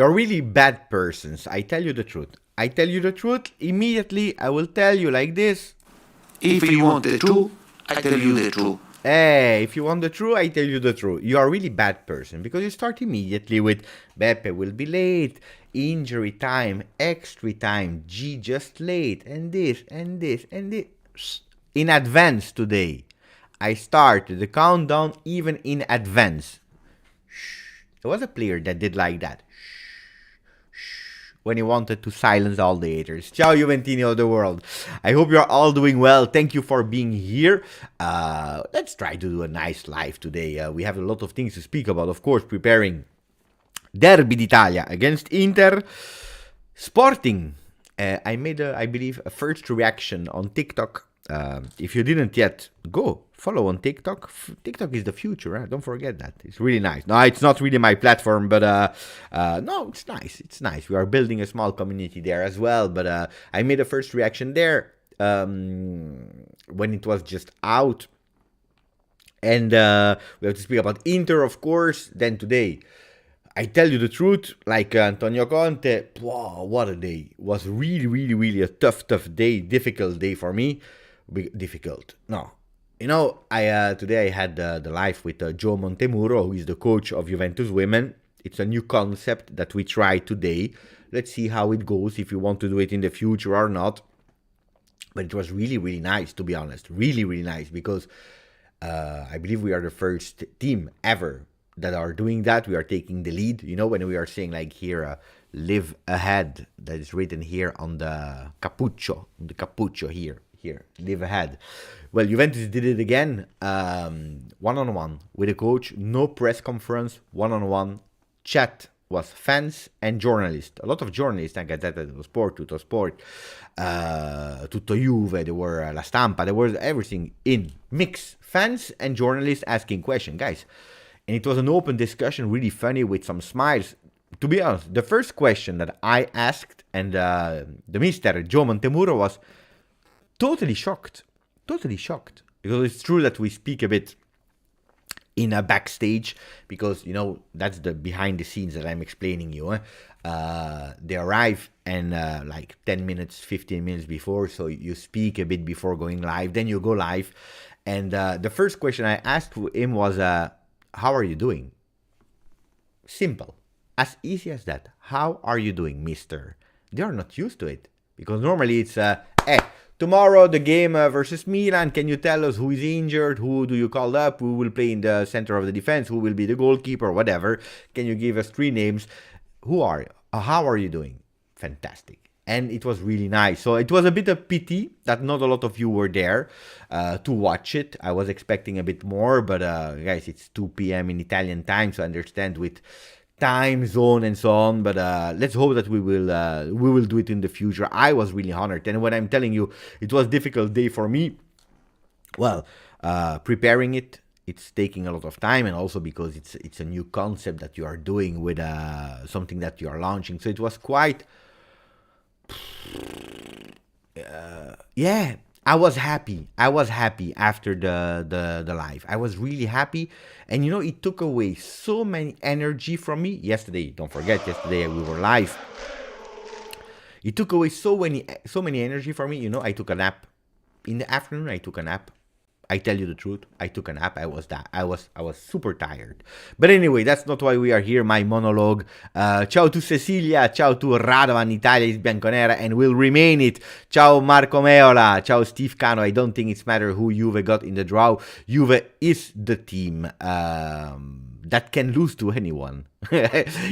You're really bad persons. I tell you the truth. I tell you the truth. Immediately, I will tell you like this. If you want the truth, I tell you the truth. Hey, if you want the truth, I tell you the truth. You are a really bad person because you start immediately with Beppe will be late, injury time, extra time, G just late, and this, and this, and this. In advance today. I started the countdown even in advance. There was a player that did like that. When he wanted to silence all the haters. Ciao Juventini of the world. I hope you're all doing well. Thank you for being here. Let's try to do a nice live today. We have a lot of things to speak about. Of course, preparing Derby d'Italia against Inter. Sporting. I made, I believe, a first reaction on TikTok. If you didn't yet, go follow on TikTok. TikTok is the future. Don't forget that. It's really nice. No, it's not really my platform, but no, it's nice. It's nice. We are building a small community there as well. But I made a first reaction there when it was just out. And we have to speak about Inter, of course. Then today, I tell you the truth, like Antonio Conte, wow, what a day. It was really, really, really a tough day, difficult day for me. Difficult. No. You know, today I had the live with Joe Montemuro, who is the coach of Juventus Women. It's a new concept that we try today. Let's see how it goes, if you want to do it in the future or not. But it was really, really nice, to be honest. Really, really nice, because I believe we are the first team ever that are doing that. We are taking the lead. You know, when we are saying like here, live ahead, that is written here on the cappuccio here, live ahead. Well, Juventus did it again, one-on-one with a coach, no press conference, one-on-one chat was fans and journalists. A lot of journalists, anche dello Sport, Tutto Sport, Tutto Juve, there were La Stampa, there was everything in mix. Fans and journalists asking questions, guys. And it was an open discussion, really funny, with some smiles. To be honest, the first question that I asked, and the Mr. Joe Montemuro was totally shocked. Because it's true that we speak a bit in a backstage, because, you know, that's the behind the scenes that I'm explaining you. They arrive and like 10 minutes, 15 minutes before, so you speak a bit before going live, then you go live. And the first question I asked him was, how are you doing? Simple. As easy as that. How are you doing, mister? They are not used to it. Because normally it's, tomorrow the game versus Milan. Can you tell us who is injured? Who do you call up? Who will play in the center of the defense? Who will be the goalkeeper? Whatever. Can you give us 3 names? Who are you? How are you doing? Fantastic. And it was really nice. So it was a bit of pity that not a lot of you were there to watch it. I was expecting a bit more, but guys, it's 2 p.m. in Italian time, so I understand with time zone and so on. But let's hope that we will do it in the future. I was really honored, and when I'm telling you, it was a difficult day for me. Well, preparing it. It's taking a lot of time, and also because it's a new concept that you are doing with something that you are launching. So it was quite. Yeah, I was happy after the live. I was really happy, and you know, it took away so many energy from me yesterday. Don't forget, yesterday we were live. It took away so many energy from me. You know, I took a nap in the afternoon. I tell you the truth, I took a nap. I was super tired. But anyway, that's not why we are here. My monologue. Ciao to Cecilia, ciao to Radovan, Italia is bianconera and will remain it. Ciao Marco Meola, ciao Steve Cano. I don't think it's matter who Juve got in the draw. Juve is the team that can lose to anyone.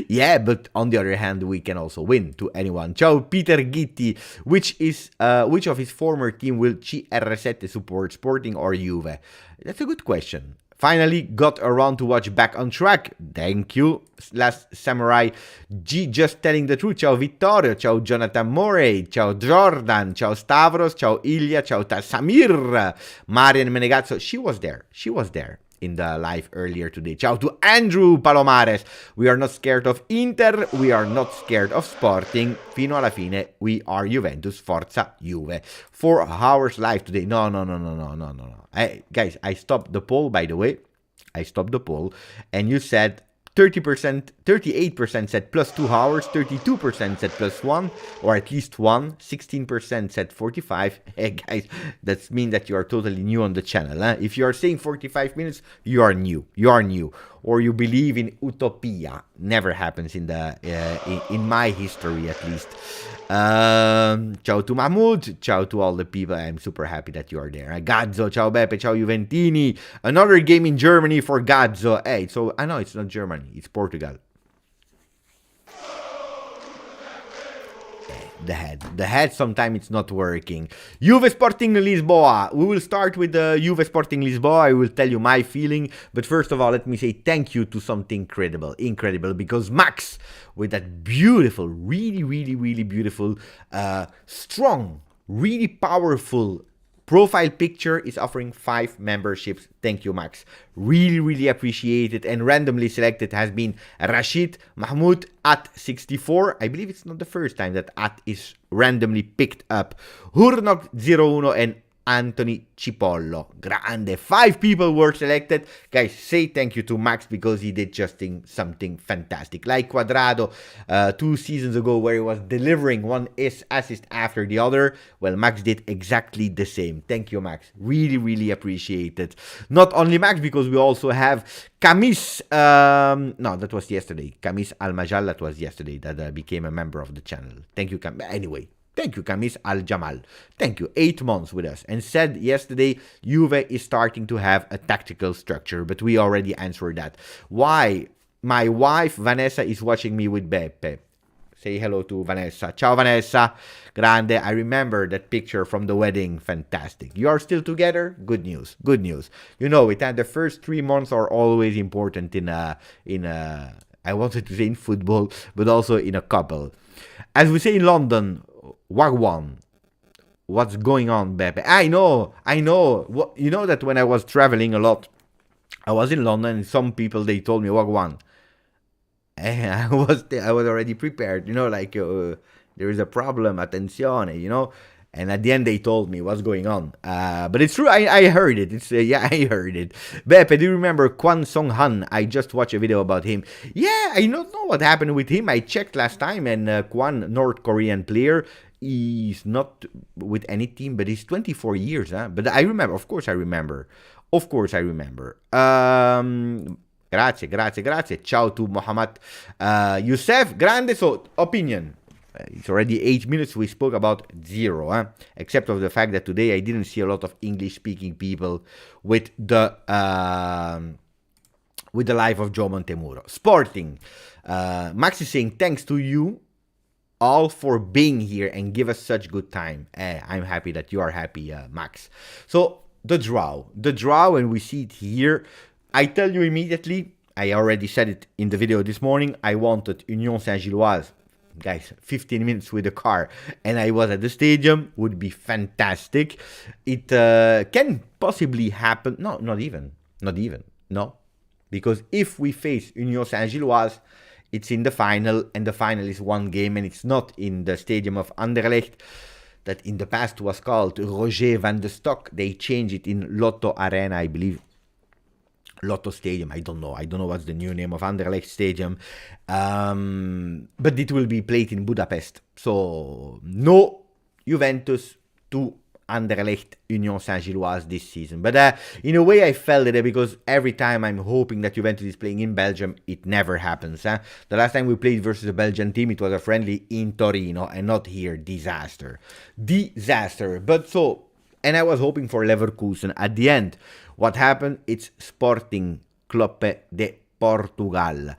Yeah, but on the other hand, we can also win to anyone. Ciao Peter Gitti. Which of his former team will CR7 support, Sporting or Juve? That's a good question. Finally got around to watch Back on Track. Thank you, Last Samurai. G just telling the truth. Ciao Vittorio. Ciao Jonathan Morey. Ciao Jordan. Ciao Stavros. Ciao Ilya. Ciao Samir. Marian Menegazzo. She was there in the live earlier today. Ciao to Andrew Palomares. We are not scared of Inter. We are not scared of Sporting. Fino alla fine, we are Juventus. Forza Juve. 4 hours live today. No. Guys, I stopped the poll, by the way. And you said 30%, 38% said plus 2 hours, 32% said plus 1, or at least 1, 16% said 45. Hey guys, that means that you are totally new on the channel. Huh? If you are saying 45 minutes, you are new. You are new. Or you believe in utopia. Never happens in the in my history at least. Ciao to Mahmoud. Ciao to all the people. I'm super happy that you are there. Gazzo. Ciao Beppe. Ciao Juventini. Another game in Germany for Gazzo. Hey, so I know it's not Germany. It's Portugal. The head sometimes it's not working. Juve Sporting Lisboa. We will start with the Juve Sporting Lisboa. I will tell you my feeling, but first of all, let me say thank you to something incredible, because Max, with that beautiful, really beautiful, strong, really powerful profile picture, is offering 5 memberships. Thank you, Max. Really appreciate it. And randomly selected has been Rashid Mahmoud at 64. I believe it's not the first time that at is randomly picked up. Hurnok 01 and Anthony Cipollo. Grande. 5 people were selected. Guys, say thank you to Max because he did just something fantastic. Like Quadrado 2 seasons ago, where he was delivering one assist after the other. Well, Max did exactly the same. Thank you, Max. Really appreciate it. Not only Max, because we also have Kamis. No, that was yesterday. Kamis Al-Majal, that was yesterday, that became a member of the channel. Thank you, Kamis. Anyway. Thank you, Kamis Al-Jamal. Thank you. 8 months with us. And said yesterday, Juve is starting to have a tactical structure. But we already answered that. Why? My wife, Vanessa, is watching me with Beppe. Say hello to Vanessa. Ciao, Vanessa. Grande. I remember that picture from the wedding. Fantastic. You are still together? Good news. Good news. You know it. And the first 3 months are always important in I wanted to say in football, but also in a couple. As we say in London, Wagwan. What's going on, Beppe? I know. You know that when I was traveling a lot, I was in London and some people, they told me Wagwan. And I was already prepared, you know, like there is a problem, attenzione, you know. And at the end, they told me what's going on. But it's true. I heard it. I heard it. Beppe, do you remember Kwon Song Han? I just watched a video about him. Yeah, I don't know what happened with him. I checked last time, and Kwon, North Korean player, he's not with any team, but he's 24 years. Huh? But I remember. Of course, I remember. Grazie. Ciao to Mohammad Youssef. Grande. So, opinion. It's already 8 minutes. We spoke about 0, huh? Except of the fact that today I didn't see a lot of English-speaking people with the life of Joe Montemuro. Sporting. Max is saying thanks to you all for being here and give us such good time. I'm happy that you are happy, Max. So the draw, and we see it here. I tell you immediately. I already said it in the video this morning. I wanted Union Saint-Gilloise. Guys, 15 minutes with the car and I was at the stadium. Would be fantastic. It can possibly happen. No, not even. No, because if we face Union Saint-Gilloise, it's in the final, and the final is one game, and it's not in the stadium of Anderlecht that in the past was called Roger van de Stok. They changed it in Lotto Arena, I believe. Lotto Stadium, I don't know what's the new name of Anderlecht Stadium, but it will be played in Budapest. So no Juventus to Anderlecht Union Saint-Gilloise this season. But in a way I felt it because every time I'm hoping that Juventus is playing in Belgium, it never happens. The last time we played versus a Belgian team, it was a friendly in Torino and not here. Disaster. But so, and I was hoping for Leverkusen at the end. What happened? It's Sporting Club de Portugal.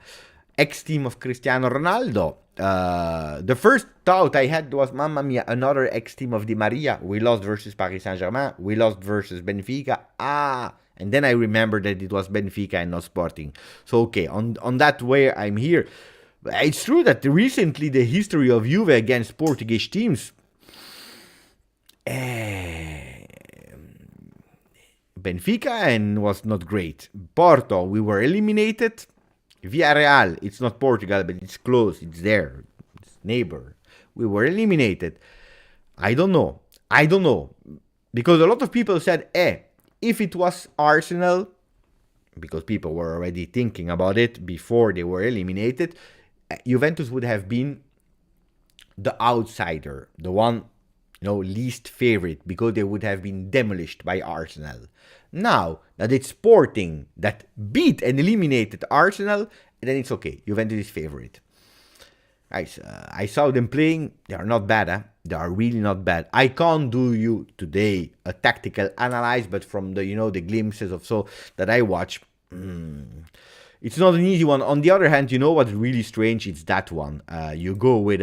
Ex-team of Cristiano Ronaldo. The first thought I had was, mamma mia, another ex-team of Di Maria. We lost versus Paris Saint-Germain. We lost versus Benfica. And then I remembered that it was Benfica and not Sporting. So, okay, on that way, I'm here. It's true that recently the history of Juve against Portuguese teams... Benfica and was not great. Porto, we were eliminated. Villarreal, it's not Portugal, but it's close. It's there. It's neighbor. We were eliminated. I don't know. Because a lot of people said, if it was Arsenal, because people were already thinking about it before they were eliminated, Juventus would have been the outsider, the one, least favorite, because they would have been demolished by Arsenal. Now that it's Sporting that beat and eliminated Arsenal, then it's okay. Juventus is favorite. Guys, I saw them playing. They are not bad, huh? They are really not bad. I can't do you today a tactical analysis, but from the the glimpses of so that I watch, it's not an easy one. On the other hand, what's really strange? It's that one. You go with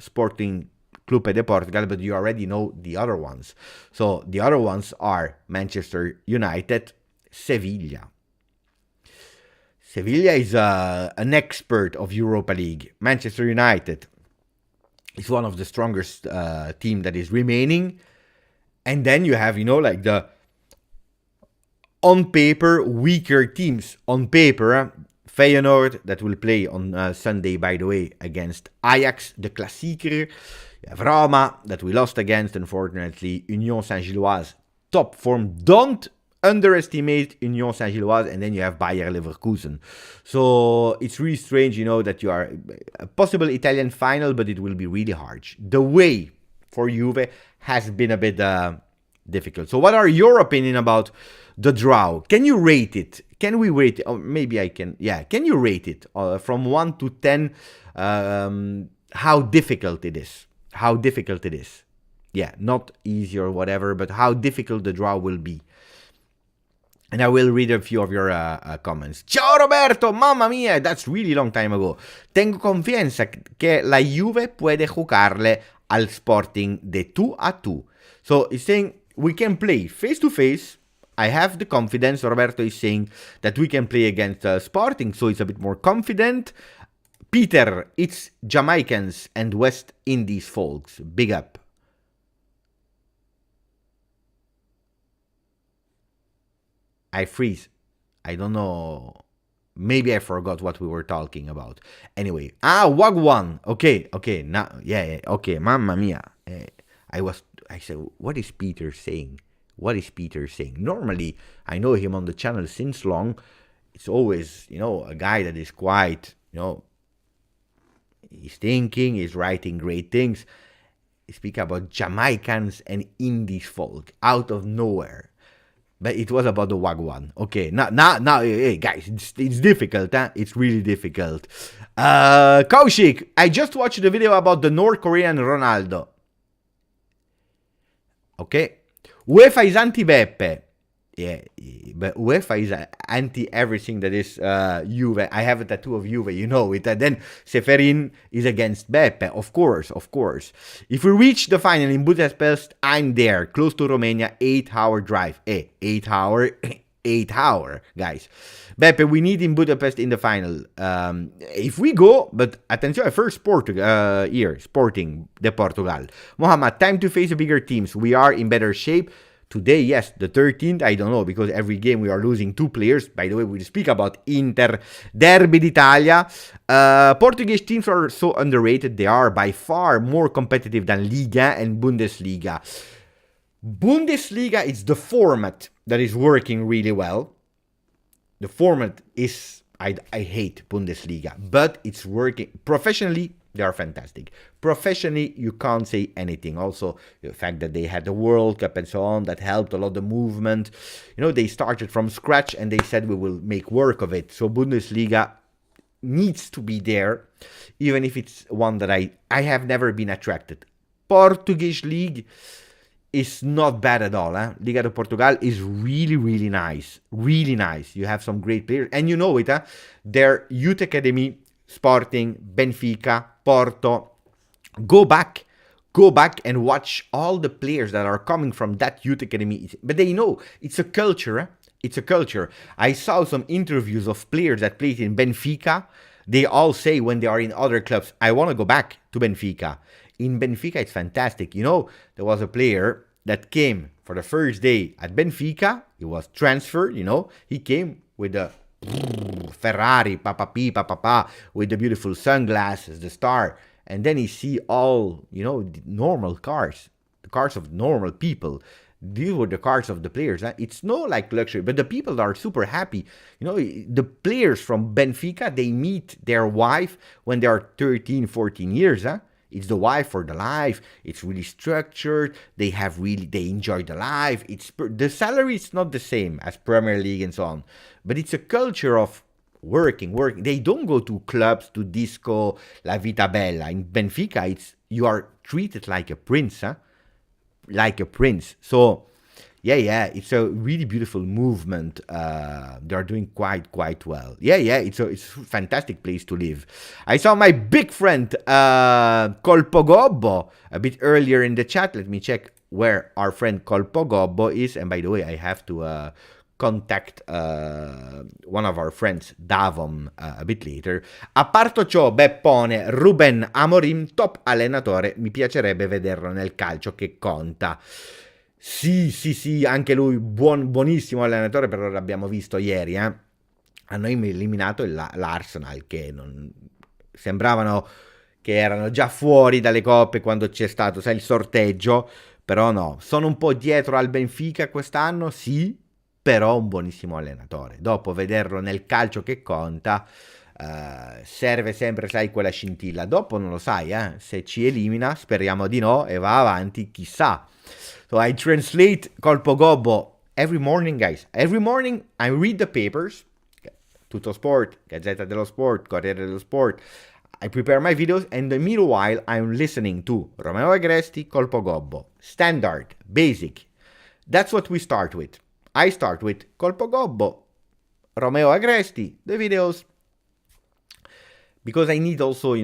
Sporting Clube de Portugal, but you already know the other ones. So the other ones are Manchester United, Sevilla. Sevilla is an expert of Europa League. Manchester United is one of the strongest team that is remaining. And then you have, like the on paper weaker teams. On paper, Feyenoord, that will play on Sunday, by the way, against Ajax, the Klassieker. You have Roma, that we lost against, unfortunately. Union Saint-Gilloise, top form. Don't underestimate Union Saint-Gilloise, and then you have Bayer Leverkusen. So it's really strange, that you are a possible Italian final, but it will be really hard. The way for Juve has been a bit difficult. So what are your opinion about the draw? Can you rate it? Can we rate it? Oh, maybe I can. Yeah, can you rate it from 1 to 10? How difficult it is? How difficult it is? Yeah, not easy or whatever, but how difficult the draw will be. And I will read a few of your comments. Ciao Roberto, mamma mia, that's really long time ago. Tengo confianza que la Juve puede jugarle al Sporting de 2-2. So he's saying we can play face to face. I have the confidence. Roberto is saying that we can play against Sporting, so it's a bit more confident. Peter, it's Jamaicans and West Indies folks. Big up. I freeze. I don't know. Maybe I forgot what we were talking about. Anyway, Wagwan. Okay. Now, yeah. Okay, mamma mia. I said, what is Peter saying? What is Peter saying? Normally, I know him on the channel since long. It's always, a guy that is quite, he's thinking, he's writing great things. He speaks about Jamaicans and Indies folk out of nowhere. But it was about the Wagwan. Okay, now, hey, guys, it's difficult, huh? It's really difficult. Kaushik, I just watched the video about the North Korean Ronaldo. Okay. UEFA is anti-Beppe. Yeah, but UEFA is anti everything that is Juve. I have a tattoo of Juve, you know it. And then Seferin is against Beppe, of course. If we reach the final in Budapest, I'm there, close to Romania, 8-hour drive. 8 hour, guys. Beppe, we need in Budapest in the final. If we go, but attention, first Sporting de Portugal. Mohamed, time to face the bigger teams. We are in better shape. Today, yes, the 13th, I don't know, because every game we are losing 2 players. By the way, we'll speak about Inter, Derby d'Italia. Portuguese teams are so underrated. They are by far more competitive than Liga and Bundesliga. Bundesliga is the format that is working really well. The format is, I hate Bundesliga, but it's working. Professionally, they are fantastic. Professionally, you can't say anything. Also, the fact that they had the World Cup and so on, that helped a lot the movement. They started from scratch and they said we will make work of it. So Bundesliga needs to be there, even if it's one that I have never been attracted. Portuguese league is not bad at all. Liga de Portugal is really, really nice. Really nice. You have some great players. And you know it, their youth academy, Sporting, Benfica, Porto. Go back and watch all the players that are coming from that youth academy. But they know it's a culture. It's a culture. I saw some interviews of players that played in Benfica. They all say when they are in other clubs, I want to go back to Benfica. In Benfica, it's fantastic. There was a player that came for the first day at Benfica. He was transferred, He came with a Ferrari, papa, with the beautiful sunglasses, the star. And then you see all, the normal cars, the cars of normal people. these were the cars of the players. Huh? It's no like luxury, but the people are super happy. The players from Benfica, they meet their wife when they are 13, 14 years. Huh? It's the wife for the life. It's really structured. They enjoy the life. The salary is not the same as Premier League and so on, but it's a culture of working. They don't go to clubs, to disco, la vita bella. In Benfica, you are treated like a prince, huh? Like a prince. So yeah, it's a really beautiful movement. They're doing quite well. Yeah, it's a fantastic place to live. I saw my big friend Colpogobbo a bit earlier in the chat. Let me check where our friend Colpogobbo is. And by the way, I have to contact one of our friends, Davon, a bit later. A parto ciò, Beppone, Ruben Amorim, top allenatore, mi piacerebbe vederlo nel calcio che conta. Sì, anche lui buonissimo allenatore, però l'abbiamo visto ieri, Hanno eliminato l'Arsenal, che non sembravano che erano già fuori dalle coppe quando c'è stato, il sorteggio, però no, sono un po' dietro al Benfica quest'anno, sì, però un buonissimo allenatore. Dopo vederlo nel calcio che conta, serve sempre, quella scintilla. Dopo non lo sai, se ci elimina, speriamo di no, e va avanti, chissà. So I translate Colpogobbo every morning, guys. Every morning I read the papers, Tutto Sport, Gazzetta dello Sport, Corriere dello Sport. I prepare my videos, and in the meanwhile I'm listening to Romeo Agresti, Colpogobbo. Standard, basic. That's what we start with. I start with Colpogobbo, Romeo Agresti, the videos, because I need also,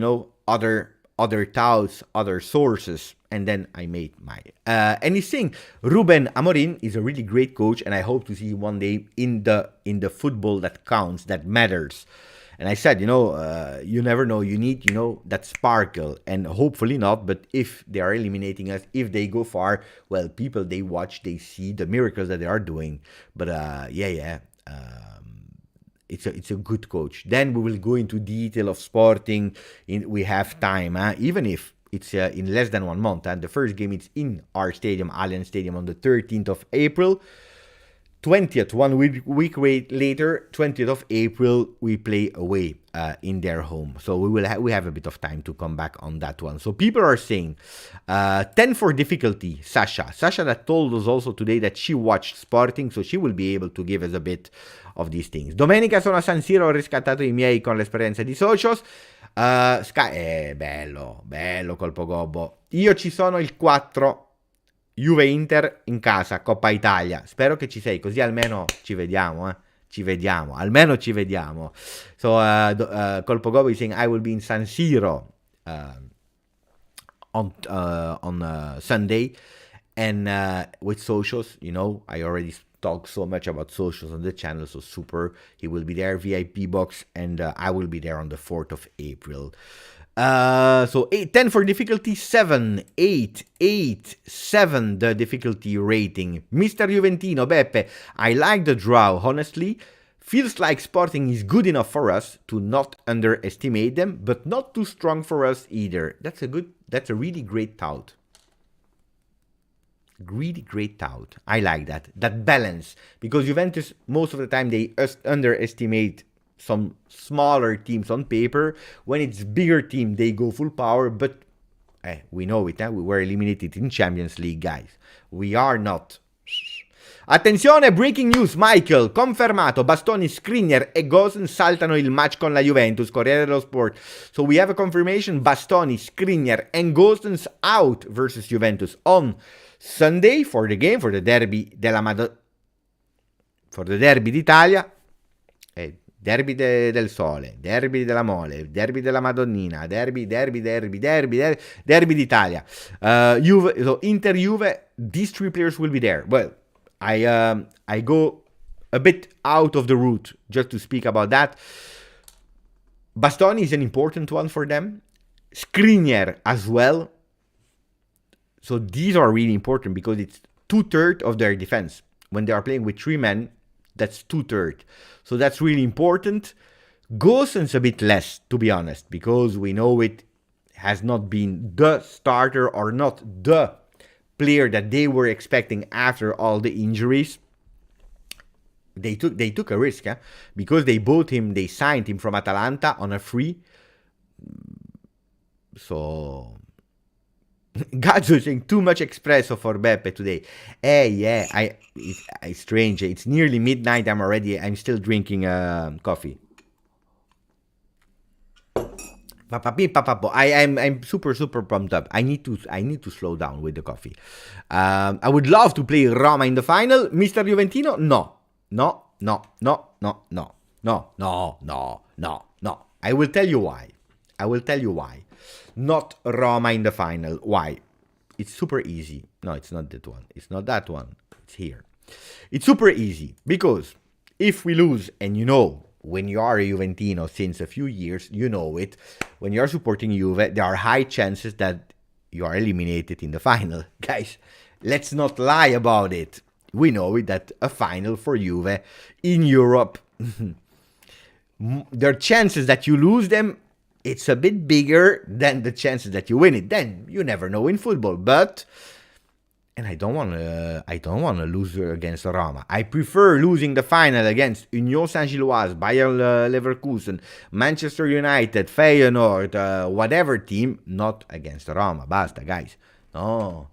other touts, other sources, and then I made my. And he's saying Ruben Amorim is a really great coach, and I hope to see him one day in the football that counts, that matters. And I said, you never know. You need, that sparkle, and hopefully not. But if they are eliminating us, if they go far, well, people, they watch, they see the miracles that they are doing. But it's a good coach. Then we will go into detail of Sporting. We have time, even if it's in less than 1 month. And the first game is in our stadium, Allianz Stadium, on the 13th of April. 20th, 1 week later, 20th of April, we play away in their home. So we have a bit of time to come back on that one. So people are saying 10 for difficulty, Sasha that told us also today that she watched Sporting, so she will be able to give us a bit of these things. Domenica sono a San Siro, ho riscattato i miei con l'esperienza di Socios. Bello Colpogobbo. Io ci sono il 4. Juve-Inter in casa, Coppa Italia. Spero che ci sei, così almeno ci vediamo, almeno ci vediamo. So, Colpogobbo is saying I will be in San Siro on Sunday, and with Socios, I already talked so much about Socios on the channel, so super. He will be there, VIP box, and I will be there on the 4th of April. So 10 for difficulty, 7, 8, 7 the difficulty rating. Mr. Juventino, Beppe, I like the draw, honestly. Feels like Sporting is good enough for us to not underestimate them, but not too strong for us either. That's a really great tout. Really great tout. I like that balance, because Juventus, most of the time, they underestimate some smaller teams on paper. When it's bigger team, they go full power, but we know it, we were eliminated in Champions League, guys. We are not. Attenzione, breaking news, Michael, confermato, Bastoni, Skriniar e Gosens saltano il match con la Juventus, Corriere dello Sport. So we have a confirmation, Bastoni, Skriniar and Gosens out versus Juventus on Sunday for the game, for the derby d'Italia. Derby del Sole, derby della Mole, derby della Madonnina, derby d'Italia. Inter Juve, these 3 players will be there. Well, I go a bit out of the route just to speak about that. Bastoni is an important one for them. Skriniar as well. So these are really important because it's 2/3 of their defense. When they are playing with 3 men, that's 2/3. So that's really important. Gosens a bit less, to be honest, because we know it has not been the starter or not the player that they were expecting after all the injuries. They took a risk, because they signed him from Atalanta on a free. So Gazzo saying too much espresso for Beppe today. Yeah, it's strange. It's nearly midnight. I'm still drinking coffee. I'm super pumped up. I need to slow down with the coffee. I would love to play Roma in the final. Mr. Juventino, no. I will tell you why. Not Roma in the final. Why? It's super easy. No, it's not that one. It's not that one. It's here. It's super easy because if we lose, and when you are a Juventino since a few years, you know it. When you're supporting Juve, there are high chances that you are eliminated in the final. Guys, let's not lie about it. We know it, that a final for Juve in Europe, there are chances that you lose them. It's a bit bigger than the chances that you win it. Then you never know in football. And I don't want to lose against Roma. I prefer losing the final against Union Saint-Gilloise, Bayer Leverkusen, Manchester United, Feyenoord, whatever team, not against Roma. Basta, guys. No.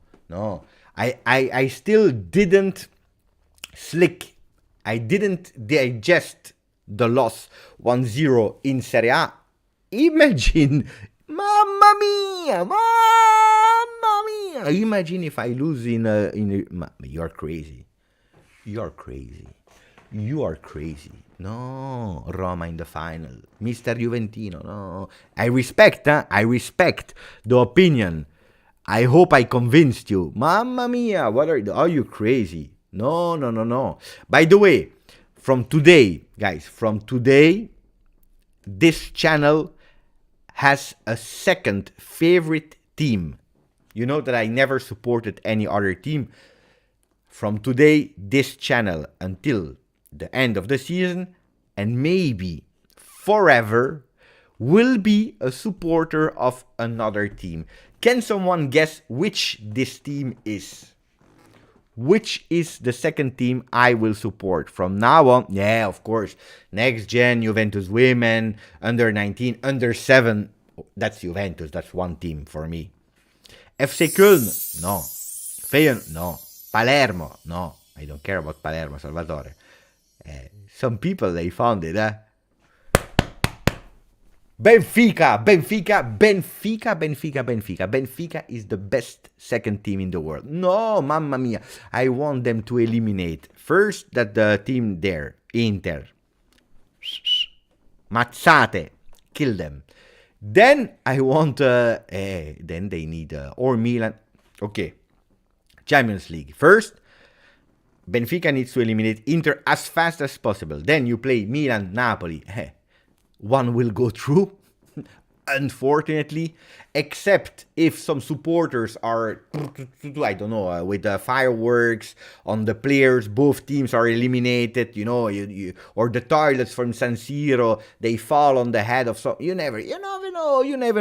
I still didn't I didn't digest the loss 1-0 in Serie A. Imagine, mamma mia, imagine if I lose you're crazy. You are crazy. No, Roma in the final. Mr. Juventino, no. I respect the opinion. I hope I convinced you. Mamma mia, are you crazy? No. By the way, from today, guys, this channel has a second favorite team. You know that I never supported any other team. From today, this channel until the end of the season, and maybe forever, will be a supporter of another team. Can someone guess which this team is? Which is the second team I will support from now on? Yeah, of course. Next gen, Juventus women, under 19, under 7. That's Juventus. That's one team for me. FC Köln? No. Feyenoord? No. Palermo? No. I don't care about Palermo, Salvatore. Some people, they found it, Benfica is the best second team in the world. No, mamma mia. I want them to eliminate first that the team there, Inter. Mazzate. Kill them. Then I want, then they need, or Milan. Okay. Champions League. First, Benfica needs to eliminate Inter as fast as possible. Then you play Milan, Napoli. One will go through, unfortunately, except if some supporters are, I don't know, with fireworks on the players, both teams are eliminated, or the toilets from San Siro, they fall on the head of some, you never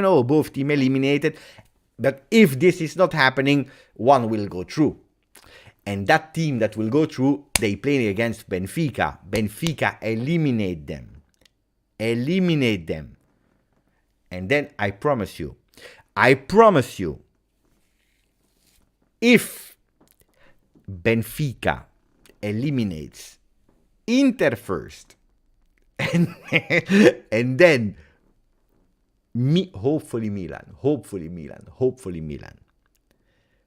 know, both team eliminated. But if this is not happening, one will go through. And that team that will go through, they play against Benfica. Benfica eliminate them. And then I promise you, if Benfica eliminates Inter first, and then hopefully Milan,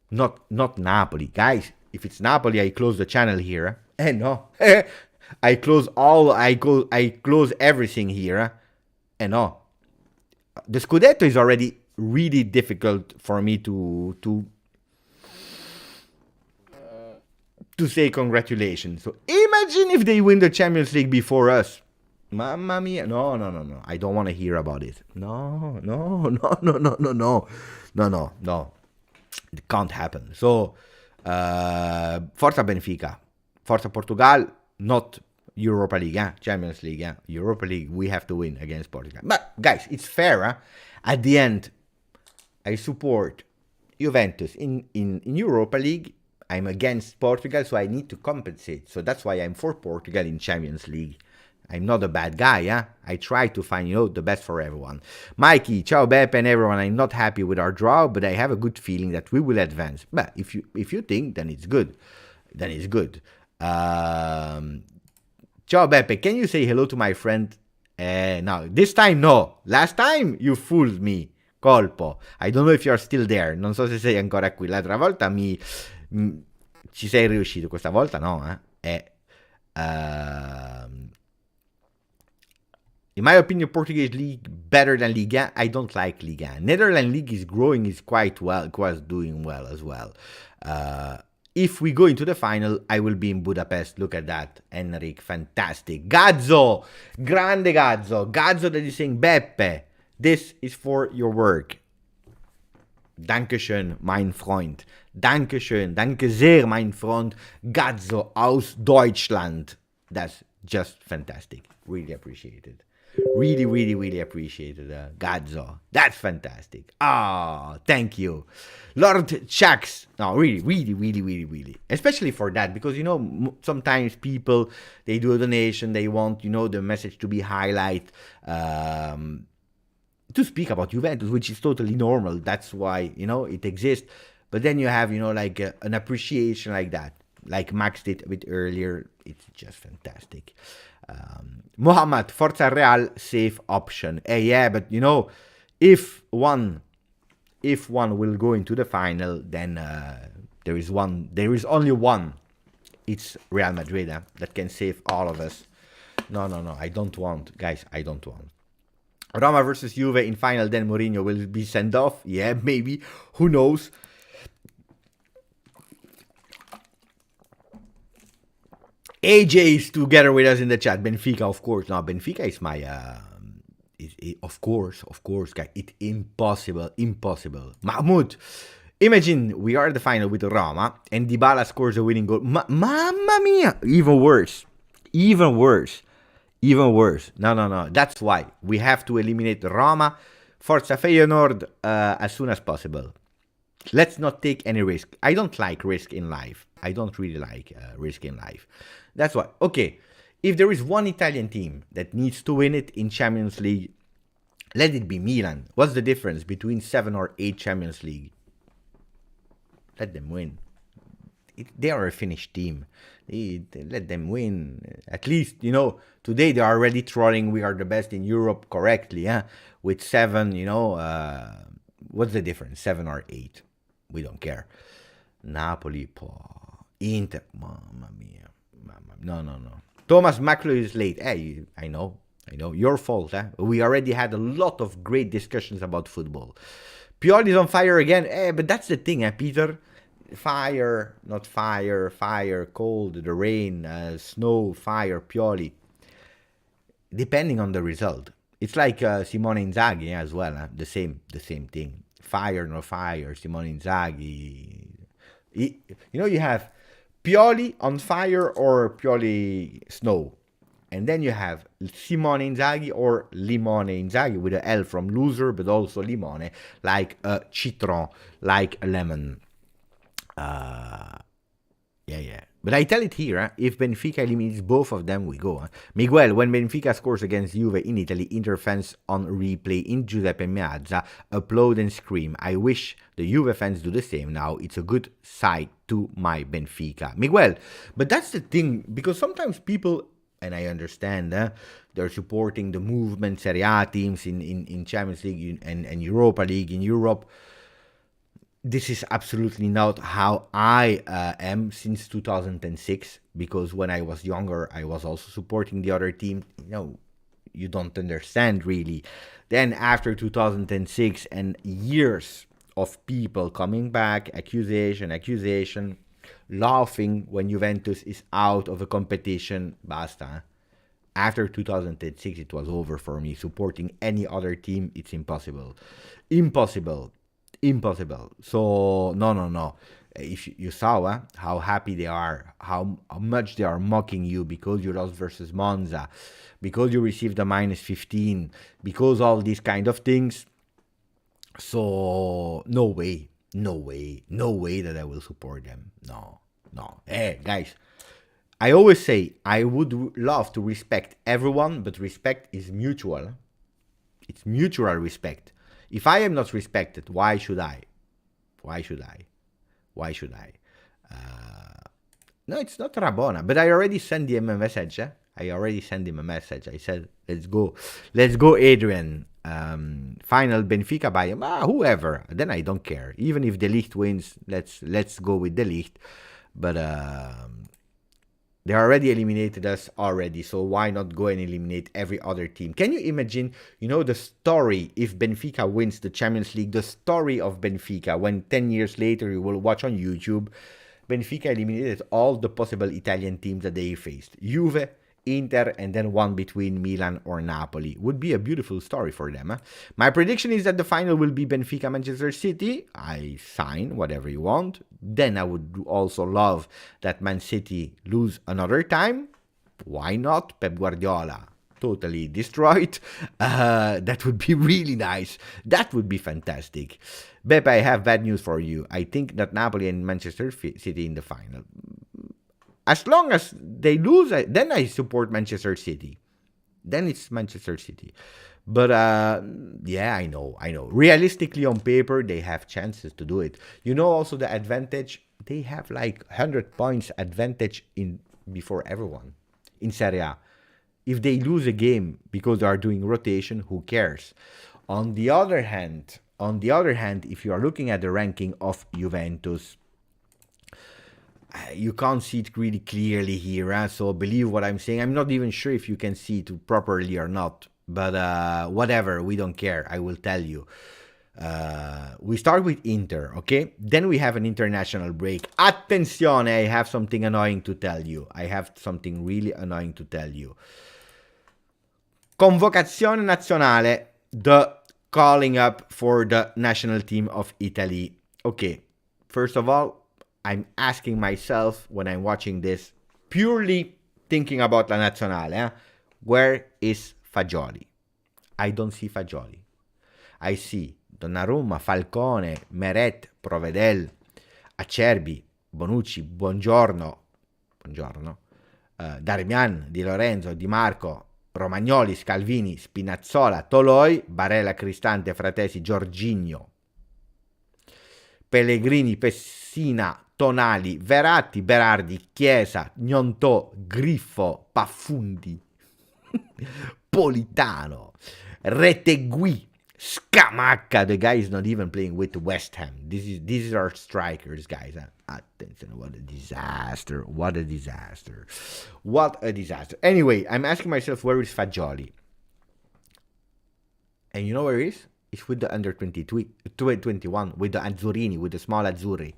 not Napoli, guys. If it's Napoli, I close the channel here. No. I close everything here. And no. The Scudetto is already really difficult for me to say congratulations. So imagine if they win the Champions League before us. Mamma mia. No. I don't want to hear about it. No. It can't happen. So, Forza Benfica. Forza Portugal. Not Europa League, Champions League, Europa League, we have to win against Portugal. But, guys, it's fair, At the end, I support Juventus in Europa League. I'm against Portugal, so I need to compensate. So that's why I'm for Portugal in Champions League. I'm not a bad guy, huh? I try to find, the best for everyone. Mikey, ciao Beppe and everyone. I'm not happy with our draw, but I have a good feeling that we will advance. But if you think, then it's good. Then it's good. Ciao Beppe, can you say hello to my friend? No, this time no. Last time you fooled me. Colpo. I don't know if you're still there. Non so se sei ancora qui. L'altra volta ci sei riuscito. Questa volta no, in my opinion, Portuguese league better than Liga. I don't like Liga. Netherlands league is growing, is quite well, was doing well as well. If we go into the final, I will be in Budapest. Look at that. Henrik, fantastic. Gazzo, grande Gazzo. Gazzo that is saying, Beppe, this is for your work. Dankeschön, mein Freund. Dankeschön, danke sehr, mein Freund. Gazzo aus Deutschland. That's just fantastic. Really appreciate it. Really, really, really appreciated, Gazzo. That's fantastic. Ah, thank you. Lord Chucks. No, really, really, really, really, really. Especially for that, because, sometimes people, they do a donation, they want, the message to be highlighted, to speak about Juventus, which is totally normal. That's why, it exists. But then you have, like an appreciation like that. Like Max did a bit earlier. It's just fantastic. Mohammad, Forza Real, safe option. Yeah, but if one will go into the final, then there is only one. It's Real Madrid that can save all of us. No, I don't want, guys. I don't want. Roma versus Juve in final, then Mourinho will be sent off. Yeah, maybe. Who knows? AJ is together with us in the chat. Benfica, of course. No, Benfica is my... of course, guys. It's impossible. Mahmoud, imagine we are at the final with Roma and Dybala scores a winning goal. Mamma mia! Even worse. No. That's why we have to eliminate Roma, Forza Feyenoord as soon as possible. Let's not take any risk. I don't like risk in life. I don't really like risk in life. That's why. Okay, if there is one Italian team that needs to win it in Champions League, let it be Milan. What's the difference between 7 or 8 Champions League? Let them win. They are a finished team. Let them win. At least, today they are already trolling we are the best in Europe correctly. With 7, what's the difference? 7 or 8? We don't care. Napoli, Inter, mamma mia. No. Thomas Maclo is late. Hey, I know. Your fault. We already had a lot of great discussions about football. Pioli is on fire again. But that's the thing, Peter. Fire, not fire. Fire, cold, the rain, snow, fire, Pioli. Depending on the result. It's like Simone Inzaghi as well. The same thing. Fire, no fire. Simone Inzaghi. You have Pioli on fire or Pioli snow. And then you have Simone Inzaghi or Limone Inzaghi with an L from loser, but also Limone, like a citron, like a lemon. Yeah. But I tell it here, if Benfica eliminates both of them, we go. Miguel, when Benfica scores against Juve in Italy, Inter fans on replay in Giuseppe Meazza applaud and scream. I wish the Juve fans do the same now. It's a good side to my Benfica. Miguel, but that's the thing, because sometimes people, and I understand, they're supporting the movement, Serie A teams in Champions League and Europa League in Europe. This is absolutely not how I am since 2006, because when I was younger, I was also supporting the other team. You don't understand really. Then after 2006 and years of people coming back, accusation, laughing when Juventus is out of a competition, basta. After 2006, it was over for me. Supporting any other team, it's impossible. So no. If you saw how happy they are, how much they are mocking you because you lost versus Monza, because you received a -15, because all these kind of things. So no way. No way that I will support them. No. Hey, guys, I always say I would love to respect everyone, but respect is mutual. It's mutual respect. If I am not respected, why should I? No, it's not Rabona, but I already sent him a message. I said, let's go, Adrian. Final Benfica by whoever. Then I don't care. Even if the Ligt wins, let's go with the Ligt. But they already eliminated us already, so why not go and eliminate every other team? Can you imagine, the story if Benfica wins the Champions League, the story of Benfica, when 10 years later you will watch on YouTube, Benfica eliminated all the possible Italian teams that they faced. Juve, Inter, and then one between Milan or Napoli. Would be a beautiful story for them. Huh? My prediction is that the final will be Benfica-Manchester City. I sign whatever you want. Then I would also love that Man City lose another time. Why not? Pep Guardiola totally destroyed. That would be really nice. That would be fantastic. Beppe, I have bad news for you. I think that Napoli and Manchester City in the final. As long as they lose, then I support Manchester City. Then it's Manchester City. But yeah, I know. Realistically, on paper, they have chances to do it. Also the advantage, they have like 100 points advantage before everyone in Serie A. If they lose a game because they are doing rotation, who cares? On the other hand, if you are looking at the ranking of Juventus, you can't see it really clearly here, so believe what I'm saying. I'm not even sure if you can see it properly or not, but whatever, we don't care, I will tell you. We start with Inter, okay? Then we have an international break. Attenzione, I have something annoying to tell you. Convocazione nazionale, the calling up for the national team of Italy. Okay, first of all, I'm asking myself when I'm watching this, purely thinking about La Nazionale, where is Fagioli? I don't see Fagioli. I see Donnarumma, Falcone, Meret, Provedel, Acerbi, Bonucci, Buongiorno, Darmian, Di Lorenzo, Di Marco, Romagnoli, Scalvini, Spinazzola, Toloi, Barella, Cristante, Fratesi, Jorginho, Pellegrini, Pessina, Tonali, Verratti, Berardi, Chiesa, Gnonto, Griffo, Paffundi, Politano, Retegui, Scamacca. The guy is not even playing with West Ham. These are strikers, guys. Attention, what a disaster. Anyway, I'm asking myself, where is Fagioli? And you know where he is? It's with the under 21, with the Azzurrini, with the small Azzurri.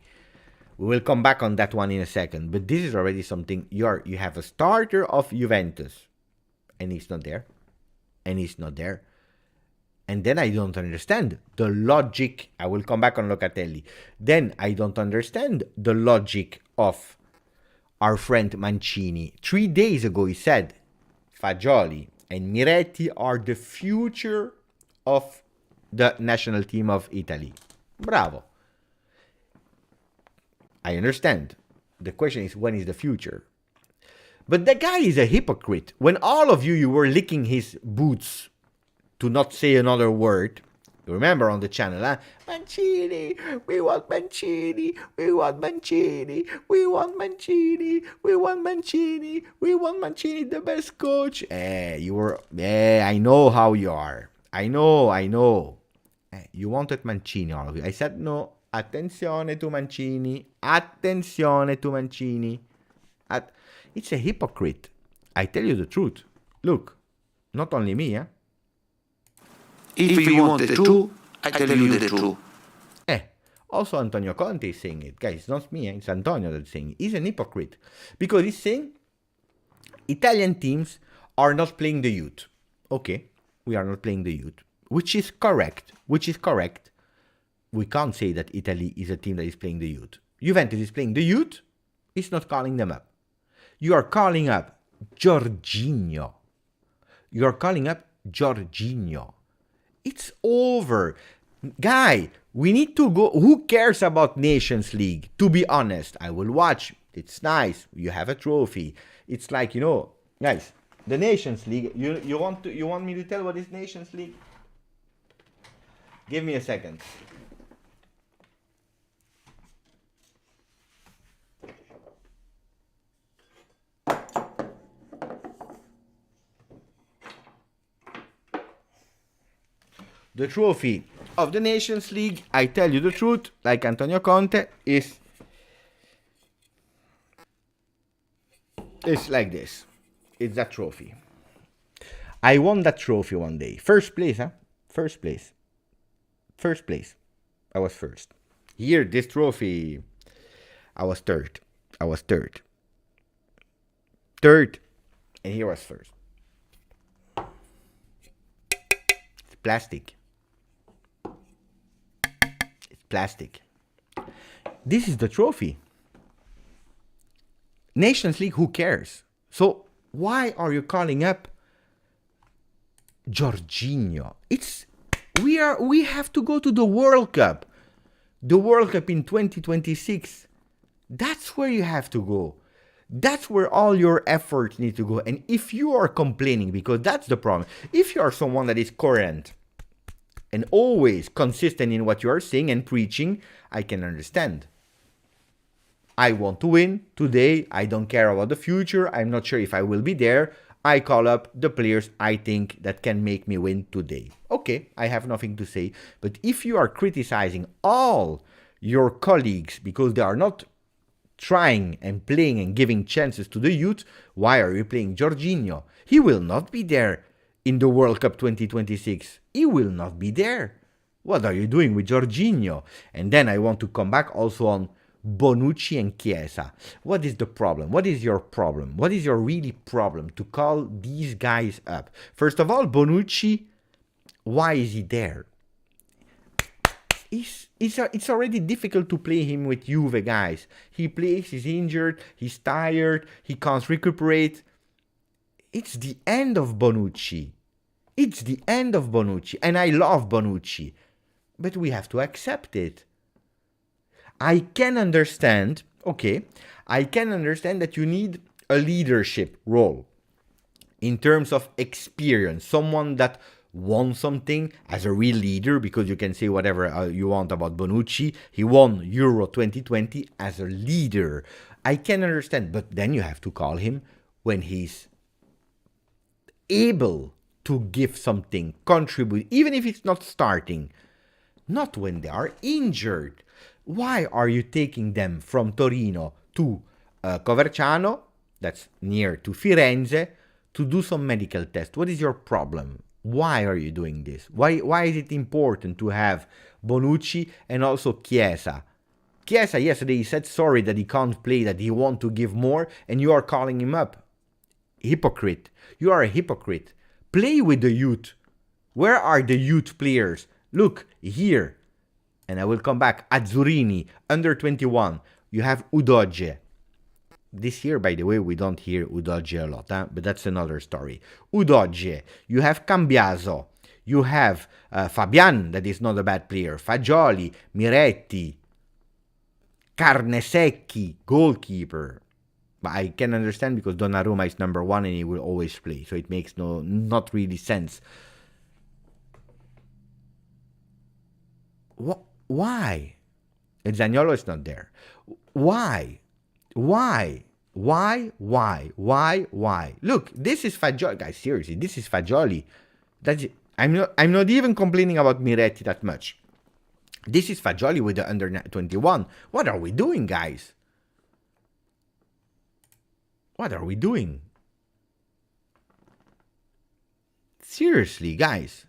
We will come back on that one in a second. But this is already something. You have a starter of Juventus, and he's not there. And then I don't understand the logic. I will come back on Locatelli. Then I don't understand the logic of our friend Mancini. 3 days ago he said Fagioli and Miretti are the future of the national team of Italy. Bravo. I understand. The question is, when is the future? But the guy is a hypocrite. When all of you were licking his boots to not say another word, you remember on the channel, Mancini, we want Mancini, we want Mancini, we want Mancini, we want Mancini, we want Mancini, the best coach. I know how you are. I know. You wanted Mancini, all of you. I said no. Attenzione to Mancini. It's a hypocrite. I tell you the truth. Look, not only me, If you want the truth, I tell you the truth. Also Antonio Conte is saying it. Guys, it's not me, it's Antonio that's saying it. He's an hypocrite. Because he's saying Italian teams are not playing the youth. Okay, we are not playing the youth. Which is correct. We can't say that Italy is a team that is playing the youth. Juventus is playing the youth. It's not calling them up. You are calling up Jorginho. It's over. Guy, We need to go. Who cares about Nations League? To be honest, I will watch. It's nice. You have a trophy. It's like, guys, the Nations League. You want me to tell what is Nations League? Give me a second. The trophy of the Nations League, I tell you the truth, like Antonio Conte, is like this. It's that trophy. I won that trophy one day. First place, huh? First place. First place. I was first. Here, this trophy, I was third. I was third. Third. And here was first. It's plastic. It's plastic. This is the trophy. Nations League, who cares? So why are you calling up Jorginho? We have to go to the World Cup. The World Cup in 2026. That's where you have to go. That's where all your efforts need to go. And if you are complaining, because that's the problem, if you are someone that is coherent and always consistent in what you are saying and preaching, I can understand. I want to win today. I don't care about the future. I'm not sure if I will be there. I call up the players I think that can make me win today. Okay, I have nothing to say. But if you are criticizing all your colleagues because they are not trying and playing and giving chances to the youth, why are you playing Jorginho? He will not be there in the World Cup 2026. He will not be there. What are you doing with Jorginho? And then I want to come back also on Bonucci and Chiesa. What is the problem? What is your problem? What is your really problem to call these guys up? First of all, Bonucci, why is he there? It's already difficult to play him with Juve, guys. He plays, he's injured, he's tired, he can't recuperate. It's the end of Bonucci. It's the end of Bonucci. And I love Bonucci. But we have to accept it. I can understand that you need a leadership role in terms of experience, someone that won something as a real leader, because you can say whatever you want about Bonucci. He won Euro 2020 as a leader. I can understand, but then you have to call him when he's able to give something, contribute, even if it's not starting, not when they are injured. Why are you taking them from Torino to Coverciano, that's near to Firenze, to do some medical test? What is your problem? Why are you doing this? Why is it important to have Bonucci and also Chiesa? Chiesa yesterday he said sorry that he can't play, that he wants to give more, and you are calling him up. Hypocrite. You are a hypocrite. Play with the youth. Where are the youth players? Look, here. And I will come back. Azzurrini, under 21. You have Udogie. This year, by the way, we don't hear Udogie a lot, but that's another story. Udogie. You have Cambiaso. You have Fabian, that is not a bad player. Fagioli, Miretti, Carnesecchi, goalkeeper. But I can understand because Donnarumma is number one and he will always play. So it makes not really sense. Why? And Zaniolo is not there. Why? Look, this is Fagioli. Guys, seriously, this is Fagioli. That's it. I'm not even complaining about Miretti that much. This is Fagioli with the under 21. What are we doing, guys? What are we doing? Seriously, guys.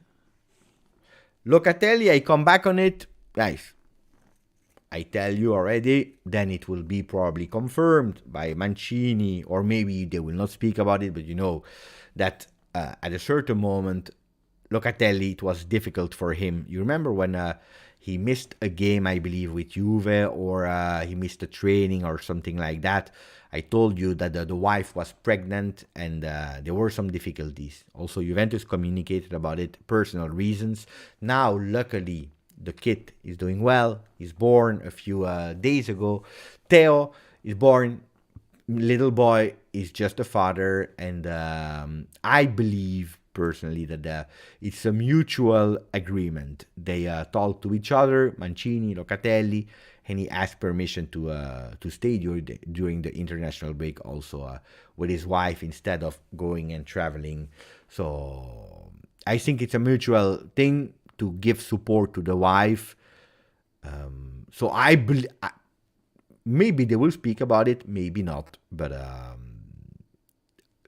Locatelli, I come back on it. Guys, I tell you already, then it will be probably confirmed by Mancini, or maybe they will not speak about it, but you know that at a certain moment, Locatelli, it was difficult for him. You remember when he missed a game, I believe, with Juve, or he missed a training or something like that. I told you that the wife was pregnant and there were some difficulties. Also, Juventus communicated about it, personal reasons. Now, luckily, The kid is doing well. He's born a few days ago. Theo is born. Little boy is just a father, and I believe personally that it's a mutual agreement. They talk to each other, Mancini, Locatelli, and he asked permission to stay during the international break also with his wife instead of going and traveling. So I think it's a mutual thing to give support to the wife. So I believe maybe they will speak about it, maybe not, but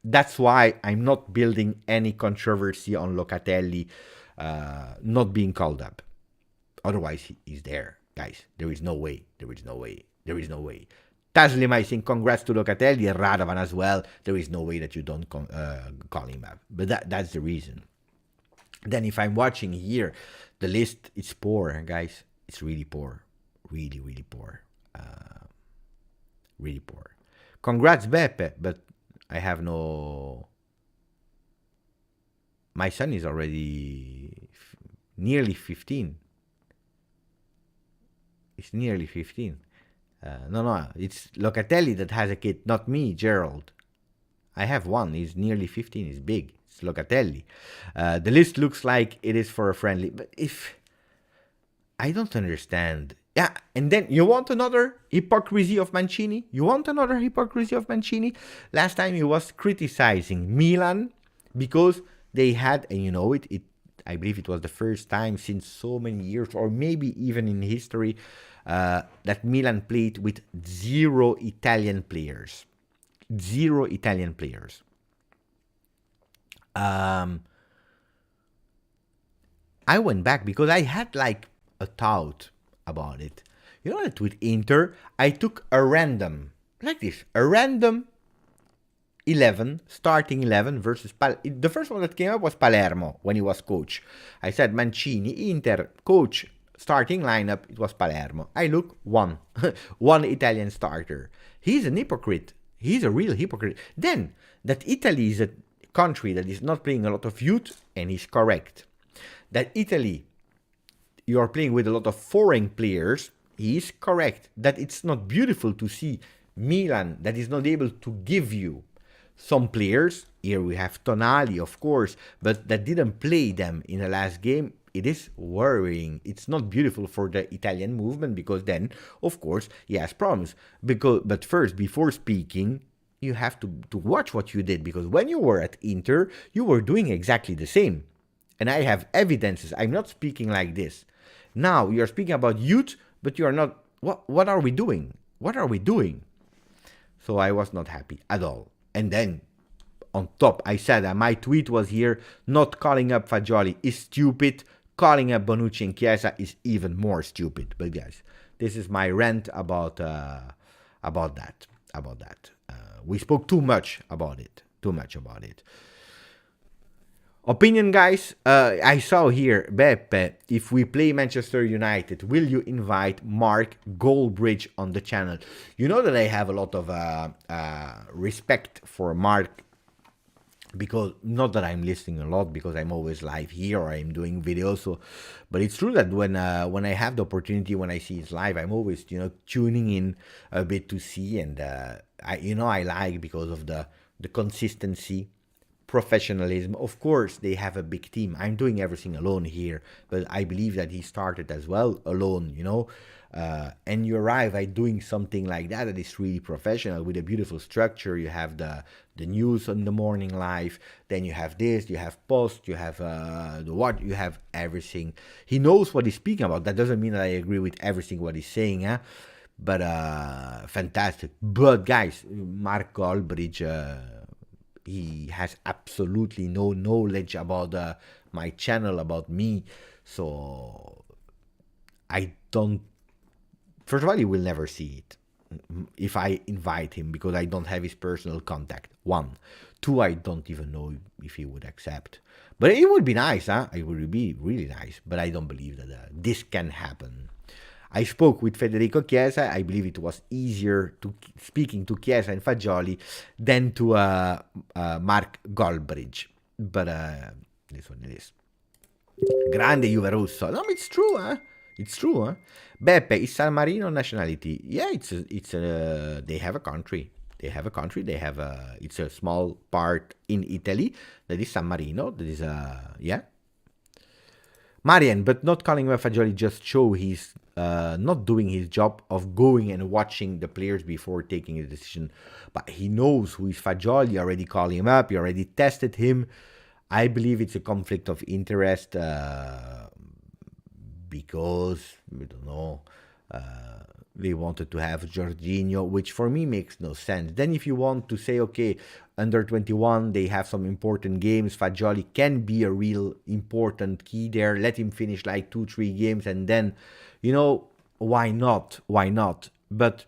that's why I'm not building any controversy on Locatelli not being called up. Otherwise, he's there, guys. There is no way. There is no way. There is no way. Taslim, I think, congrats to Locatelli and Radovan as well. There is no way that you don't call him up. But that's the reason. Then if I'm watching here, the list, it's poor, guys. It's really poor. Really, really poor. Really poor. Congrats, Beppe, but I have no... My son is already nearly 15. It's nearly 15. No, it's Locatelli that has a kid, not me, Gerald. I have one. He's nearly 15. He's big. It's Locatelli. The list looks like it is for a friendly, but if... I don't understand. Yeah, and then you want another hypocrisy of Mancini? You want another hypocrisy of Mancini? Last time he was criticizing Milan because they had, and you know it, I believe it was the first time since so many years, or maybe even in history, that Milan played with 0 Italian players. 0 Italian players. I went back because I had like a thought about it. You know that with Inter, I took a random, like this, a random 11, starting 11 versus the first one that came up was Palermo when he was coach. I said Mancini, Inter, coach, starting lineup, it was Palermo. I look, one Italian starter. He's an hypocrite. He's a real hypocrite. Then, that Italy is a country that is not playing a lot of youth, and he's correct. That Italy, you are playing with a lot of foreign players, he is correct. That it's not beautiful to see Milan that is not able to give you some players. Here we have Tonali, of course, but that didn't play them in the last game. It is worrying. It's not beautiful for the Italian movement because then, of course, he has problems. But first, before speaking, you have to watch what you did, because when you were at Inter, you were doing exactly the same. And I have evidences. I'm not speaking like this. Now, you're speaking about youth, but you are not... What are we doing? What are we doing? So I was not happy at all. And then, on top, I said that my tweet was here, not calling up Fagioli is stupid. Calling up Bonucci and Chiesa is even more stupid. But guys, this is my rant about that. We spoke too much about it. Opinion, guys. I saw here, Beppe, if we play Manchester United, will you invite Mark Goldbridge on the channel? You know that I have a lot of respect for Mark, because not that I'm listening a lot, because I'm always live here or I'm doing videos. So, but it's true that when I have the opportunity, when I see it's live, I'm always tuning in a bit to see, and I like because of the consistency, professionalism. Of course, they have a big team. I'm doing everything alone here, but I believe that he started as well alone, and you arrive at doing something like that is really professional with a beautiful structure. You have the news on the morning live, then you have this, you have post, you have you have everything. He knows what he's speaking about. That doesn't mean that I agree with everything what he's saying, but fantastic. But guys, Mark Goldbridge, he has absolutely no knowledge about my channel, about me. So I don't... First of all, you will never see it if I invite him, because I don't have his personal contact. 1. 2, I don't even know if he would accept. But it would be nice, It would be really nice. But I don't believe that this can happen. I spoke with Federico Chiesa. I believe it was easier speaking to Chiesa and Fagioli than to Mark Goldbridge. But this one it is. Grande Juve Russo. No, it's true, It's true, huh? Beppe, is San Marino nationality? Yeah, they have a country. They have a country. They have a. It's a small part in Italy that is San Marino. That is yeah. Marian, but not calling him Fagioli just show he's not doing his job of going and watching the players before taking a decision. But he knows who is Fagioli. He already called him up. He already tested him. I believe it's a conflict of interest because we don't know. They wanted to have Jorginho, which for me makes no sense. Then if you want to say, okay, under 21, they have some important games, Fagioli can be a real important key there. Let him finish like 2-3 games and then, why not? Why not? But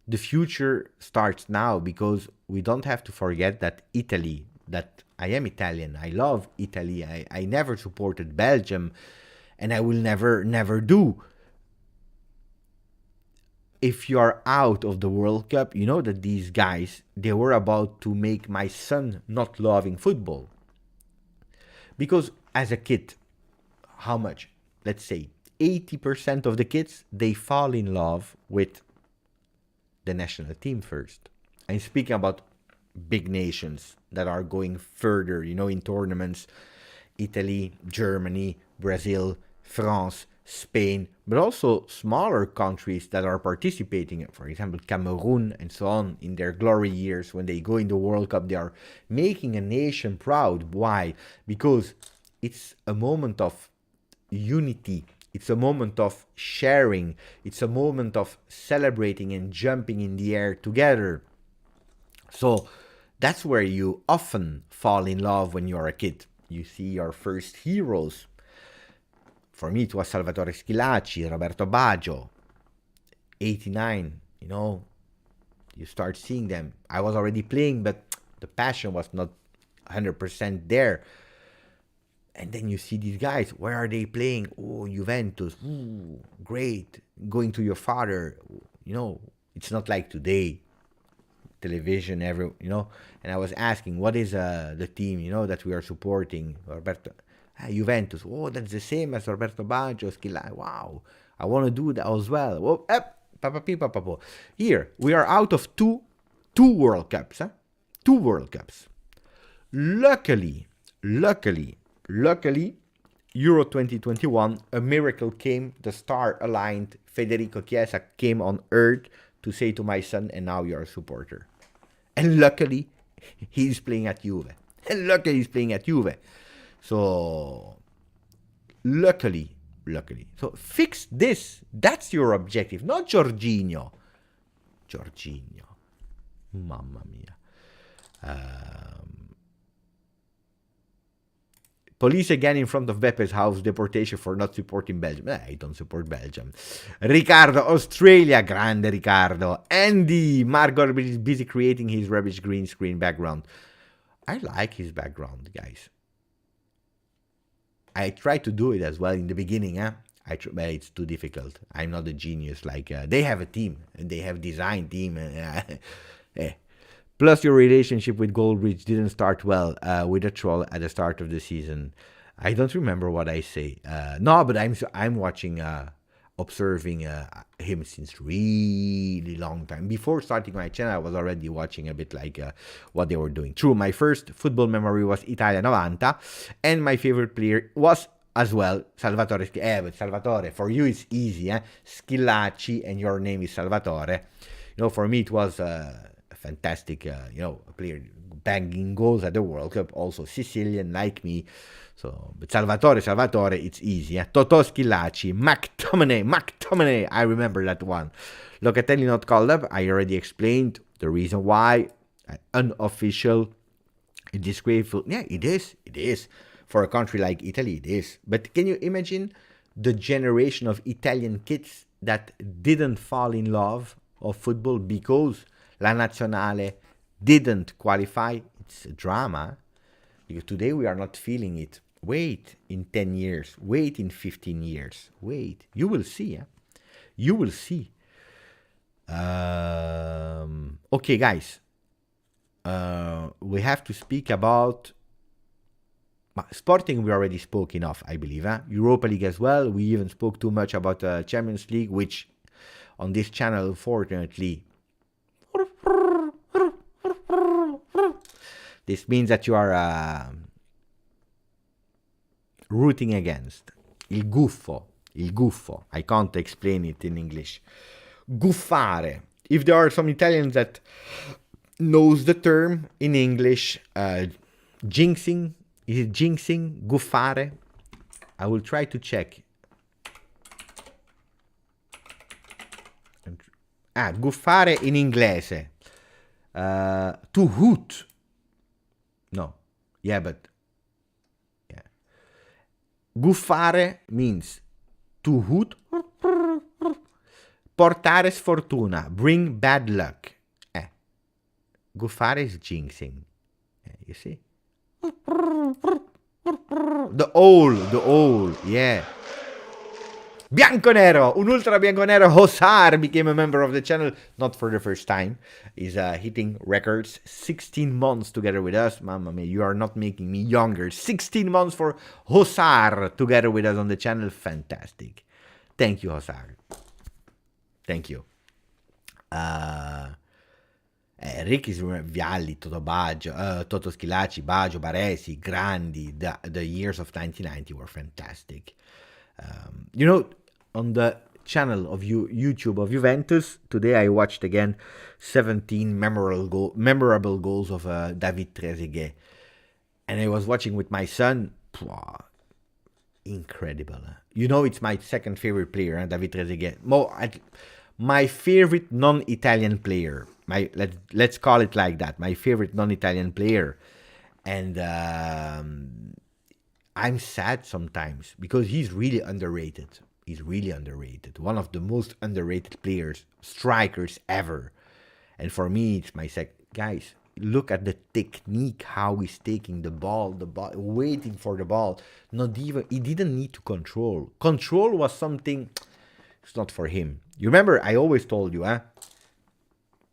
the future starts now because we don't have to forget that Italy, that I am Italian, I love Italy, I never supported Belgium, and I will never do. If you are out of the World Cup, you know that these guys, they were about to make my son not loving football. Because as a kid, how much? Let's say 80% of the kids, they fall in love with the national team first. I'm speaking about big nations that are going further, in tournaments. Italy, Germany, Brazil, France, Spain, but also smaller countries that are participating, for example, Cameroon and so on, in their glory years. When they go in the World Cup, they are making a nation proud. Why? Because it's a moment of unity. It's a moment of sharing. It's a moment of celebrating and jumping in the air together. So that's where you often fall in love when you're a kid. You see your first heroes. For me, it was Salvatore Schillaci, Roberto Baggio, 89, you start seeing them. I was already playing, but the passion was not 100% there. And then you see these guys, where are they playing? Oh, Juventus, ooh, great. Going to your father, it's not like today. Television, and I was asking, what is the team, that we are supporting? Roberto. Juventus, oh, that's the same as Roberto Baggio, Schillaci. Wow, I want to do that as well. Whoa, here, we are out of two World Cups, huh? 2 World Cups. Luckily, Euro 2021, a miracle came, the star aligned, Federico Chiesa came on earth to say to my son, and now you're a supporter. And luckily, he's playing at Juve. So, luckily. So, fix this. That's your objective, not Jorginho. Mamma mia. Police again in front of Beppe's house, deportation for not supporting Belgium. I don't support Belgium. Riccardo, Australia, grande Riccardo. Andy, Margot is busy creating his rubbish green screen background. I like his background, guys. I tried to do it as well in the beginning, but it's too difficult. I'm not a genius. Like they have a team and they have design team. Plus, your relationship with Goldbridge didn't start well with a troll at the start of the season. I don't remember what I say. No, but I'm watching, observing him since really long time. Before starting my channel, I was already watching a bit like what they were doing. True, my first football memory was Italia 90, and my favorite player was as well Salvatore. But Salvatore, for you it's easy, Schillaci, and your name is Salvatore. For me it was fantastic, player banging goals at the World Cup, also Sicilian like me. So, but Salvatore, it's easy. Totò Schillaci, McTominay, I remember that one. Locatelli not called up, I already explained the reason why. Unofficial, disgraceful. Yeah, it is. For a country like Italy, it is. But can you imagine the generation of Italian kids that didn't fall in love of football because La Nazionale didn't qualify? It's a drama. Because today we are not feeling it. Wait in 10 years. Wait in 15 years. Wait. You will see. You will see. Okay, guys. We have to speak about Sporting we already spoke enough, I believe. Europa League as well. We even spoke too much about Champions League, which on this channel, unfortunately, this means that you are rooting against. Il gufo. I can't explain it in English. Guffare. If there are some Italians that knows the term in English, jinxing. Is it jinxing? Guffare? I will try to check. Guffare in inglese. To hoot. No. Yeah, but... Yeah. Guffare means to hoot. Portare sfortuna. Bring bad luck. Guffare is jinxing. You see? The owl, yeah. Bianconero, un ultra bianconero, Hosar became a member of the channel, not for the first time. He's hitting records, 16 months together with us. Mamma mia, you are not making me younger. 16 months for Hosar together with us on the channel, fantastic. Thank you, Hosar. Thank you. Ricky Vialli, Toto Baggio, Toto Schilacci, Baggio, Baresi, Grandi, the years of 1990 were fantastic. On the channel of YouTube of Juventus, today I watched again 17 memorable goals of David Trezeguet. And I was watching with my son. Incredible. It's my second favorite player, David Trezeguet. My favorite non-Italian player. Let's call it like that. My favorite non-Italian player. And I'm sad sometimes because he's really underrated. One of the most underrated players, strikers ever. And for me, it's my guys, look at the technique, how he's taking the ball, waiting for the ball. He didn't need to control. Control was something, it's not for him. You remember, I always told you,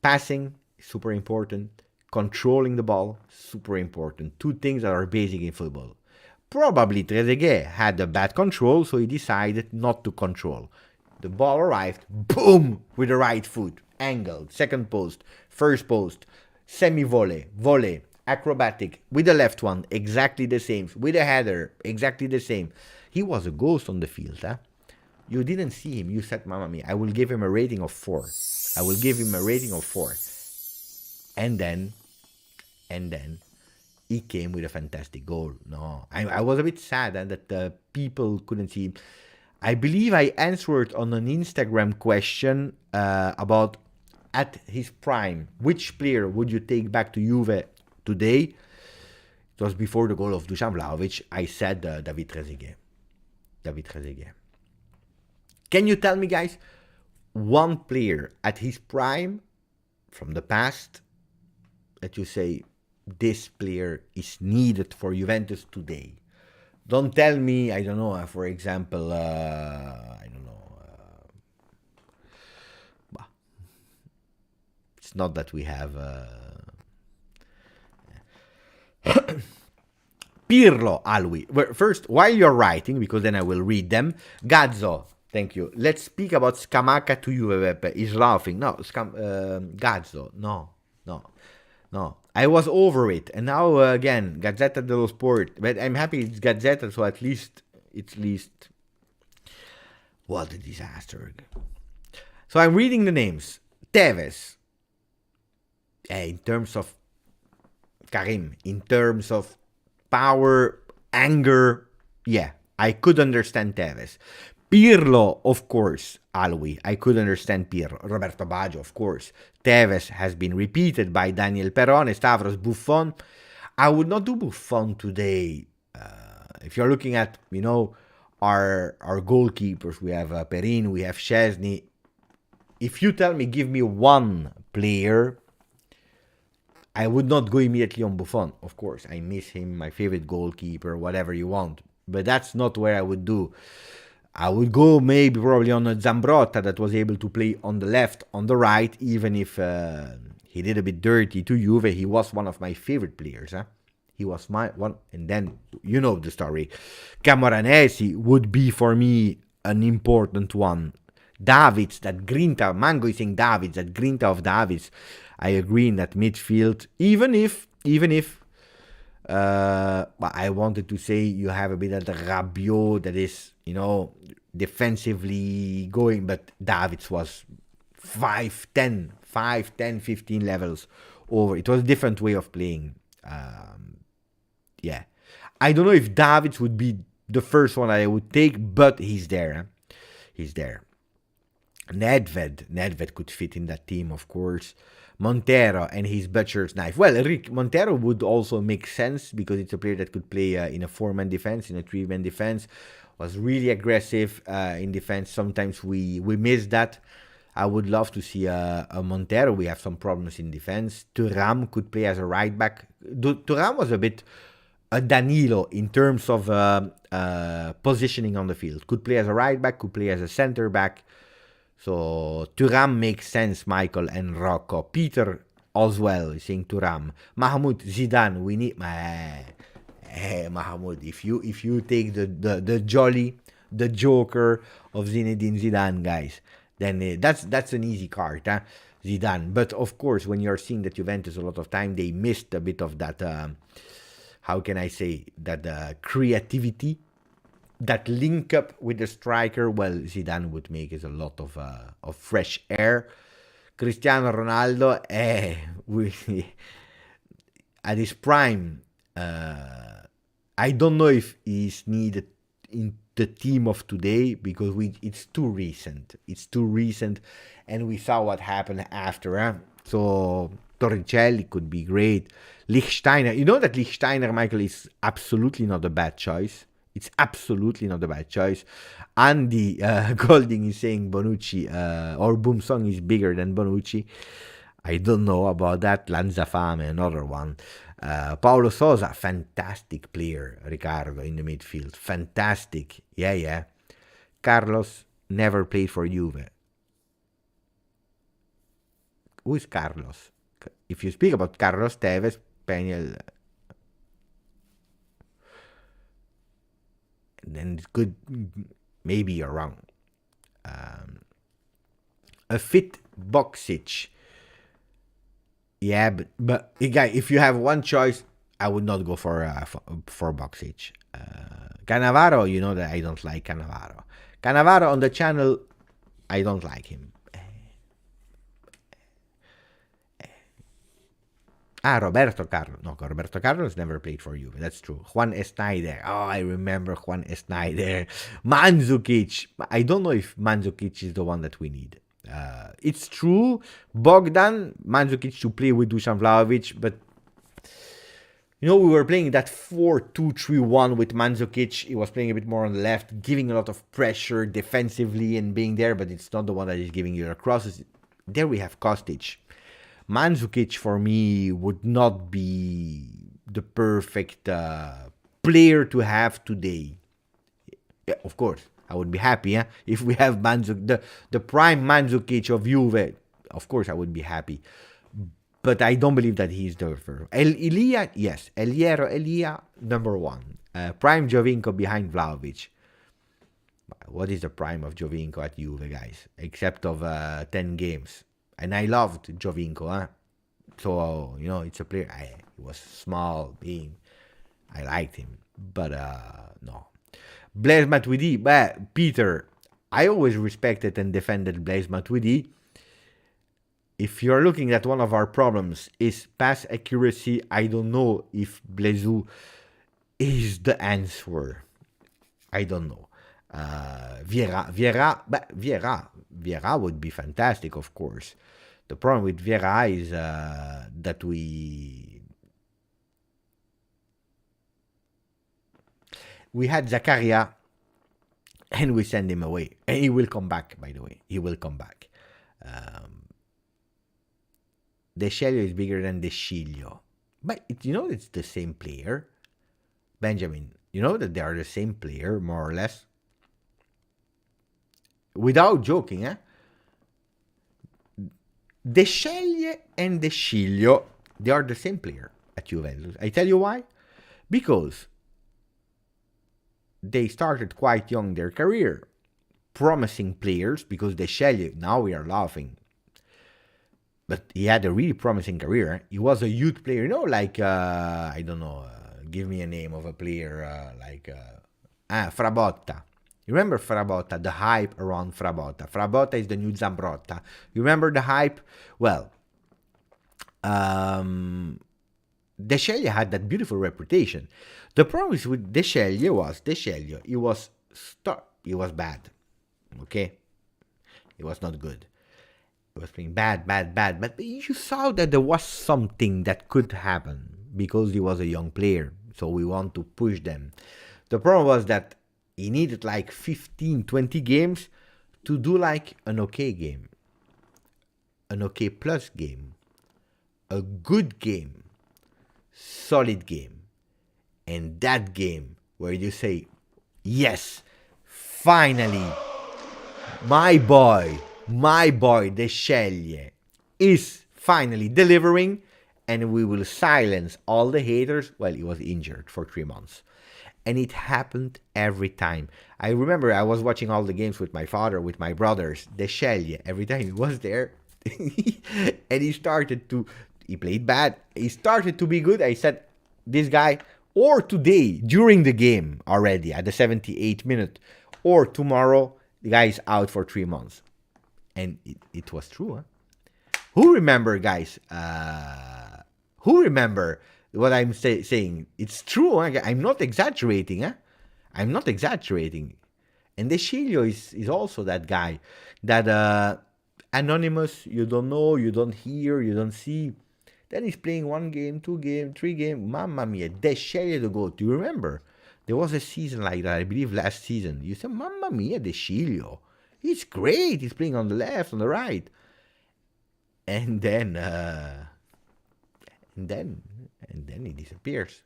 passing, super important. Controlling the ball, super important. Two things that are basic in football. Probably Trezeguet had a bad control, so he decided not to control. The ball arrived, boom, with the right foot. Angled, second post, first post, semi-volley, volley, acrobatic, with the left one, exactly the same. With a header, exactly the same. He was a ghost on the field, You didn't see him. You said, Mamma mia, I will give him a rating of 4. And then he came with a fantastic goal. No, I was a bit sad that people couldn't see him. I believe I answered on an Instagram question about at his prime, which player would you take back to Juve today? It was before the goal of Dusan Vlahovic. I said David Trezeguet. Can you tell me, guys, one player at his prime from the past that you say this player is needed for Juventus today? Don't tell me, I don't know, for example, it's not that we have Pirlo, Alwi. First, while you're writing, because then I will read them, Gazzo, thank you. Let's speak about Scamacca to Juve, Pepe. He's laughing. No, Gazzo, no. I was over it, and now again, Gazzetta dello Sport. But I'm happy it's Gazzetta, so at least. What a disaster. So I'm reading the names. Tevez. In terms of Karim, in terms of power, anger, yeah, I could understand Tevez. Pirlo, of course, Alwi. I could understand Pirlo. Roberto Baggio, of course. Tevez has been repeated by Daniel Perrone, Stavros, Buffon. I would not do Buffon today. If you're looking at, our goalkeepers, we have Perin, we have Szczesny. If you tell me, give me one player, I would not go immediately on Buffon. Of course, I miss him, my favorite goalkeeper, whatever you want. But that's not where I would do. I would go probably on a Zambrotta that was able to play on the left, on the right, even if he did a bit dirty to Juve. He was one of my favorite players. He was my one, and then you know the story. Camoranesi would be for me an important one. Davids, that grinta, Mango is saying Davids, that grinta of Davids. I agree in that midfield, even if I wanted to say you have a bit of the Rabiot that is, defensively going, but Davids was 15 levels over. It was a different way of playing. Yeah. I don't know if Davids would be the first one I would take, but he's there. He's there. Nedved could fit in that team, of course. Montero and his butcher's knife. Well, Montero would also make sense because it's a player that could play in a 4-man defense, in a 3-man defense. Was really aggressive in defense. Sometimes we miss that. I would love to see a Montero. We have some problems in defense. Thuram could play as a right back. Thuram was a bit a Danilo in terms of positioning on the field. Could play as a right back, could play as a center back. So Thuram makes sense, Michael and Rocco. Peter as well is saying Thuram. Mahmoud, Zidane, we need Mahmoud. If you take the jolly, the joker of Zinedine Zidane, guys, then that's an easy card, huh? Zidane. But of course, when you're seeing that Juventus a lot of time, they missed a bit of that. How can I say that creativity? That link up with the striker, well, Zidane would make it a lot of fresh air. Cristiano Ronaldo, at his prime, I don't know if he's needed in the team of today because it's too recent. It's too recent, and we saw what happened after. So Torricelli could be great. Lichtsteiner, you know that Lichtsteiner, Michael, is absolutely not a bad choice. It's absolutely not a bad choice. Andy Golding is saying Bonucci or Boomsong is bigger than Bonucci. I don't know about that. Lanzafame, another one. Paulo Sosa, fantastic player, Ricardo, in the midfield. Fantastic. Yeah. Carlos never played for Juve. Who is Carlos? If you speak about Carlos Tevez, Peniel... then it's good. Maybe you're wrong. A fit Boxic. Yeah, but guy, if you have one choice, I would not go for Boxic. Cannavaro, you know that I don't like Cannavaro. Cannavaro on the channel, I don't like him. Roberto Carlos. No, Roberto Carlos never played for you. That's true. Juan Snyder. Oh, I remember Juan Snyder. Mandzukic. I don't know if Mandzukic is the one that we need. It's true. Bogdan, Mandzukic to play with Dusan Vlahovic, but we were playing that 4-2-3-1 with Mandzukic. He was playing a bit more on the left, giving a lot of pressure defensively and being there, but it's not the one that is giving you the crosses. There we have Kostic. Mandzukic for me would not be the perfect player to have today. Yeah, of course, I would be happy if we have the prime Mandzukic of Juve. Of course, I would be happy. But I don't believe that he's the first. Elia, yes. Elia, number one. Prime Jovinko behind Vlahovic. What is the prime of Jovinko at Juve, guys? Except of 10 games. And I loved Jovinko, So, it's a player. He was small, being. I liked him. But, no. Blaise Matuidi, Peter, I always respected and defended Blaise Matuidi. If you're looking at one of our problems is pass accuracy, I don't know if Blaise is the answer. I don't know. Vieira would be fantastic, of course. The problem with Vieira is that we had Zakaria and we send him away. And he will come back, by the way. He will come back. De Sciglio is bigger than De Sciglio. But it's the same player. Benjamin, you know that they are the same player, more or less. Without joking, De Sciglio and De Sciglio, they are the same player at Juventus. I tell you why. because they started quite young their career, promising players, because De Scelje, now we are laughing, but he had a really promising career. He was a youth player, like, I don't know, give me a name of a player, Frabotta. You remember Frabotta, the hype around Frabotta? Frabotta is the new Zambrotta. You remember the hype? Well, De Scelje had that beautiful reputation. The problem is with De Scelje he was bad. Okay? He was not good. He was playing bad, but you saw that there was something that could happen because he was a young player. So we want to push them. The problem was that he needed like 15, 20 games to do like an okay game, an okay plus game, a good game, solid game. And that game where you say, yes, finally, my boy, De Scelje, is finally delivering, and we will silence all the haters. Well, he was injured for 3 months. And it happened every time. I remember I was watching all the games with my father, with my brothers. De Scelje, every time he was there, and he played bad. He started to be good. I said, this guy, or today, during the game already, at the 78th minute, or tomorrow, the guy is out for 3 months. And it was true, huh? Who remember, guys? Who remember what I'm saying? It's true. Huh? I'm not exaggerating. Huh? I'm not exaggerating. And De Scelje is also that guy that anonymous. You don't know, you don't hear, you don't see. Then he's playing 1 game, 2 game, 3 game. Mamma mia, De Scelje the goat. Do you remember? There was a season like that, I believe last season. You said, Mamma mia, De Scelje. He's great. He's playing on the left, on the right. And then he disappears.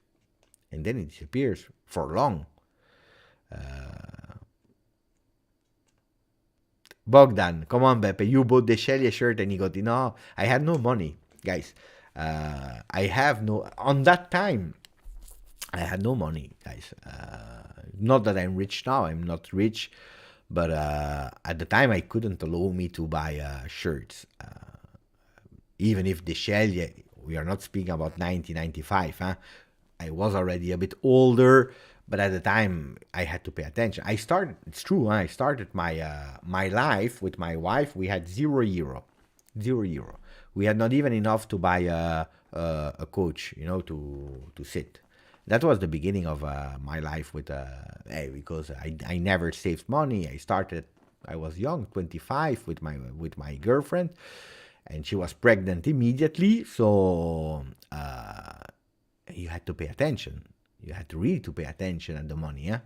And then he disappears for long. Bogdan, come on, Beppe. You bought the Scelje shirt and he got, no, I had no money, guys. On that time, I had no money, guys. Not that I'm rich now. I'm not rich. But at the time, I couldn't allow me to buy shirts. Even if De Scelje, we are not speaking about 1995, huh? I was already a bit older, but at the time, I had to pay attention. It's true, huh? I started my life with my wife. We had €0. €0. We had not even enough to buy a coach, to sit. That was the beginning of my life with because I never saved money. I was young, 25, with my girlfriend, and she was pregnant immediately. So you had to pay attention. You had to really pay attention at the money, yeah.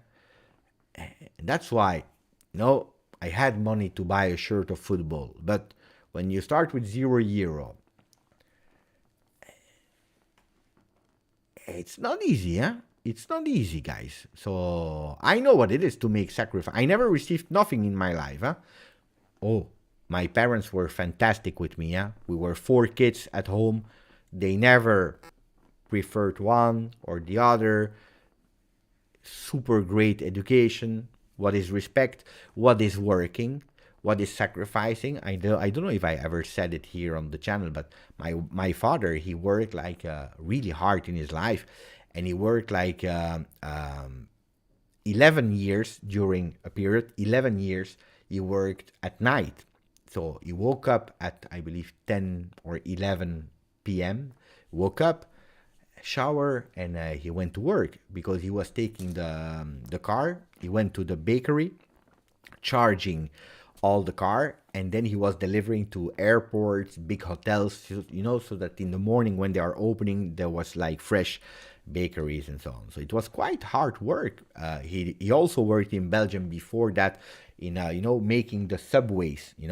And that's why, I had money to buy a shirt of football. But when you start with €0, it's not easy, huh? It's not easy, guys. So I know what it is to make sacrifice. I never received nothing in my life, huh? Oh, my parents were fantastic with me, yeah. We were 4 kids at home. They never preferred one or the other. Super great education. What is respect? What is working? What is sacrificing? I don't know if I ever said it here on the channel, but my father, he worked like really hard in his life, and he worked like 11 years during a period. 11 years he worked at night. So he woke up at, I believe, 10 or 11 p.m. Woke up, shower, and he went to work because he was taking the car. He went to the bakery, charging all the car, and then he was delivering to airports, big hotels, so that in the morning when they are opening, there was like fresh bakeries and so on. So it was quite hard work. He also worked in Belgium before that in making the subways. He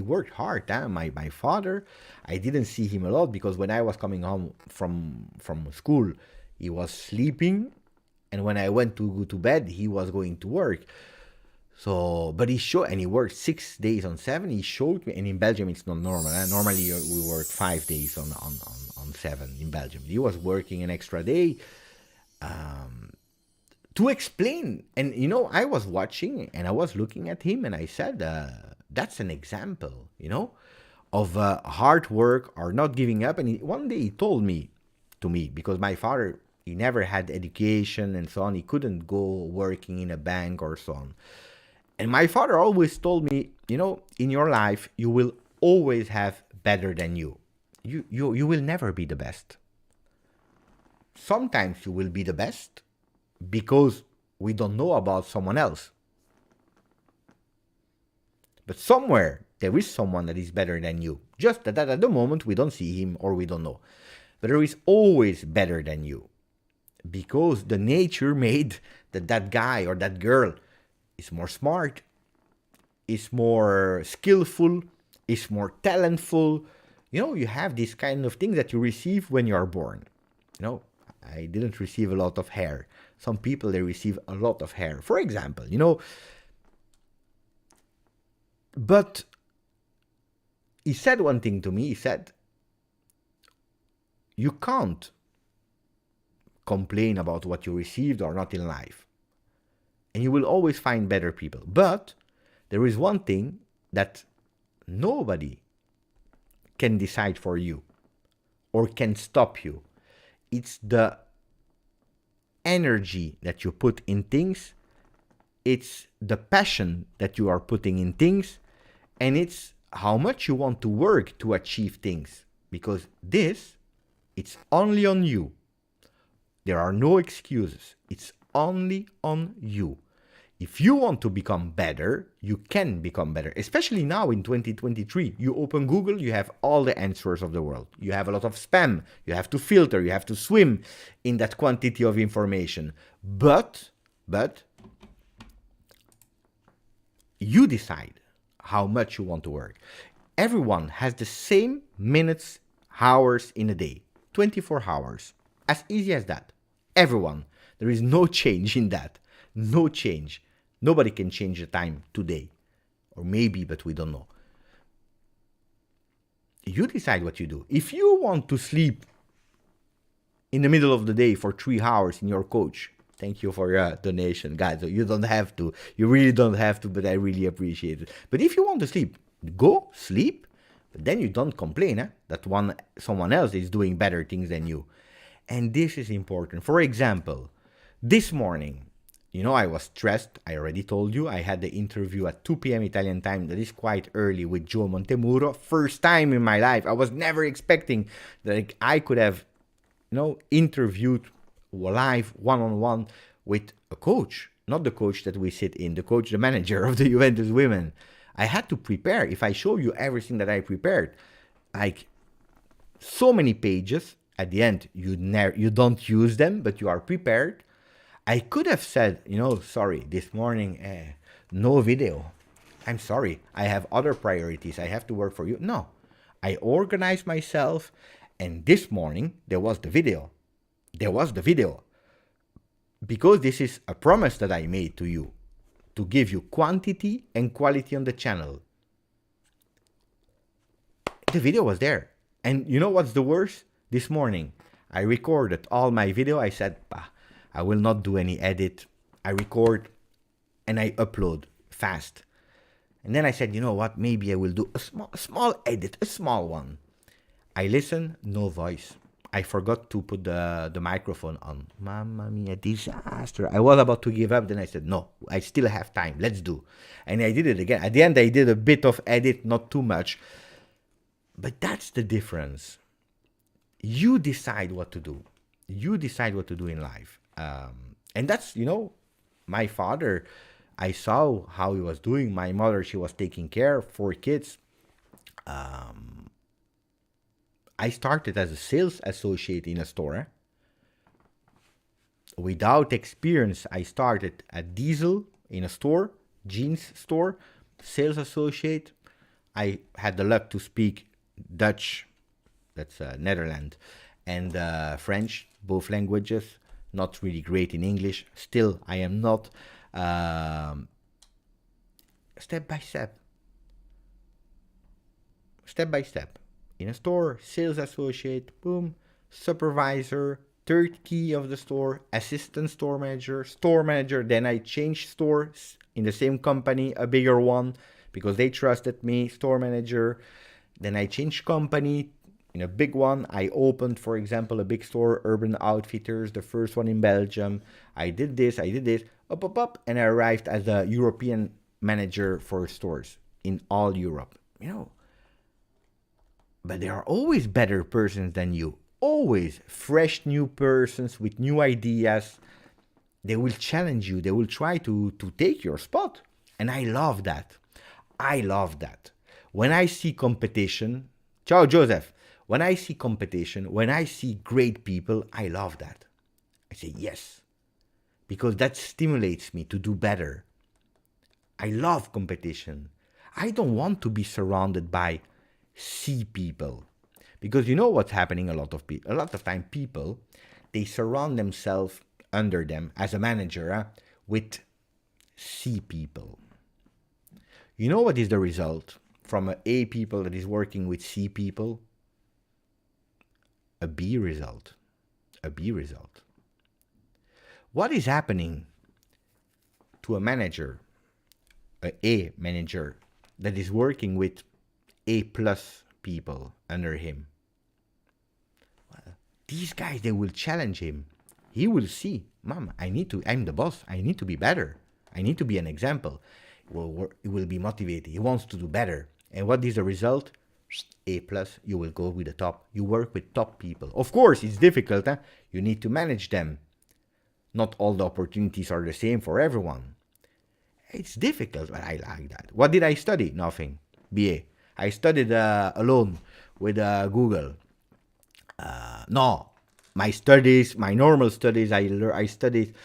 worked hard. Huh? My father, I didn't see him a lot because when I was coming home from school, he was sleeping, and when I went to go to bed, he was going to work. So, but and he worked 6 days on 7. He showed me, and in Belgium it's not normal. Normally we work 5 days on 7 in Belgium. He was working an extra day. to explain. And I was watching and I was looking at him and I said, that's an example, of hard work or not giving up. And one day he told me to me, because my father, he never had education and so on. He couldn't go working in a bank or so on. And my father always told me, in your life, you will always have better than you. You will never be the best. Sometimes you will be the best because we don't know about someone else. But somewhere there is someone that is better than you. Just that at the moment we don't see him or we don't know. But there is always better than you. Because the nature made that guy or that girl is more smart, is more skillful, is more talentful. You have these kind of things that you receive when you are born. I didn't receive a lot of hair. Some people, they receive a lot of hair, for example, But he said one thing to me. He said, you can't complain about what you received or not in life. And you will always find better people. But there is one thing that nobody can decide for you or can stop you. It's the energy that you put in things. It's the passion that you are putting in things. And it's how much you want to work to achieve things. Because it's only on you. There are no excuses. It's only on you. If you want to become better, you can become better. Especially now in 2023. You open Google, you have all the answers of the world. You have a lot of spam. You have to filter. You have to swim in that quantity of information. But you decide how much you want to work. Everyone has the same minutes, hours in a day. 24 hours. As easy as that. Everyone. There is no change in that. No change. Nobody can change the time today. Or maybe, but we don't know. You decide what you do. If you want to sleep in the middle of the day for 3 hours in your couch, thank you for your donation, guys. You don't have to. You really don't have to, but I really appreciate it. But if you want to sleep, go sleep. But then you don't complain that someone else is doing better things than you. And this is important. For example, this morning, I was stressed. I already told you. I had the interview at 2 p.m. Italian time. That is quite early with Joe Montemuro. First time in my life. I was never expecting that I could have, interviewed live one-on-one with a coach. Not the coach that we sit in. The manager of the Juventus women. I had to prepare. If I show you everything that I prepared, like so many pages, at the end, you don't use them, but you are prepared. I could have said, sorry, this morning, no video. I'm sorry. I have other priorities. I have to work for you. No. I organized myself, and this morning, there was the video. Because this is a promise that I made to you, to give you quantity and quality on the channel. The video was there. And you know what's the worst? This morning, I recorded all my video. I said, I will not do any edit. I record and I upload fast. And then I said, you know what? Maybe I will do a small edit, a small one. I listen, no voice. I forgot to put the microphone on. Mamma mia, disaster. I was about to give up. Then I said, no, I still have time. Let's do. And I did it again. At the end, I did a bit of edit, not too much. But that's the difference. You decide what to do. You decide what to do in life. And that's, my father, I saw how he was doing. My mother, she was taking care of 4 kids. I started as a sales associate in a store. Without experience, I started at Diesel in a store, jeans store, sales associate. I had the luck to speak Dutch, that's Netherlands, and French, both languages. Not really great in English. Still, I am not. Step by step. Step by step. In a store, sales associate, boom, supervisor, third key of the store, assistant store manager. Then I changed stores in the same company, a bigger one, because they trusted me, store manager. Then I changed company in a big one. I opened, for example, a big store, Urban Outfitters, the first one in Belgium. I did this, up, and I arrived as a European manager for stores in all Europe. But there are always better persons than you. Always fresh new persons with new ideas. They will challenge you. They will try to take your spot. And I love that. I love that. When I see competition, ciao Joseph, when I see competition, when I see great people, I love that. I say yes. Because that stimulates me to do better. I love competition. I don't want to be surrounded by C people. Because you know what's happening a lot of time people, they surround themselves under them as a manager with C people. You know what is the result from a A people that is working with C people? A B result. A B result. What is happening to a manager, a A manager that is working with A plus people under him? Well, these guys, they will challenge him. He will see, Mom, I'm the boss. I need to be better. I need to be an example. He will be motivated. He wants to do better. And what is the result? A plus, you will go with the top. You work with top people. Of course, it's difficult. You need to manage them. Not all the opportunities are the same for everyone. It's difficult, but I like that. What did I study? Nothing. BA. I studied alone with Google. No, my normal studies, I studied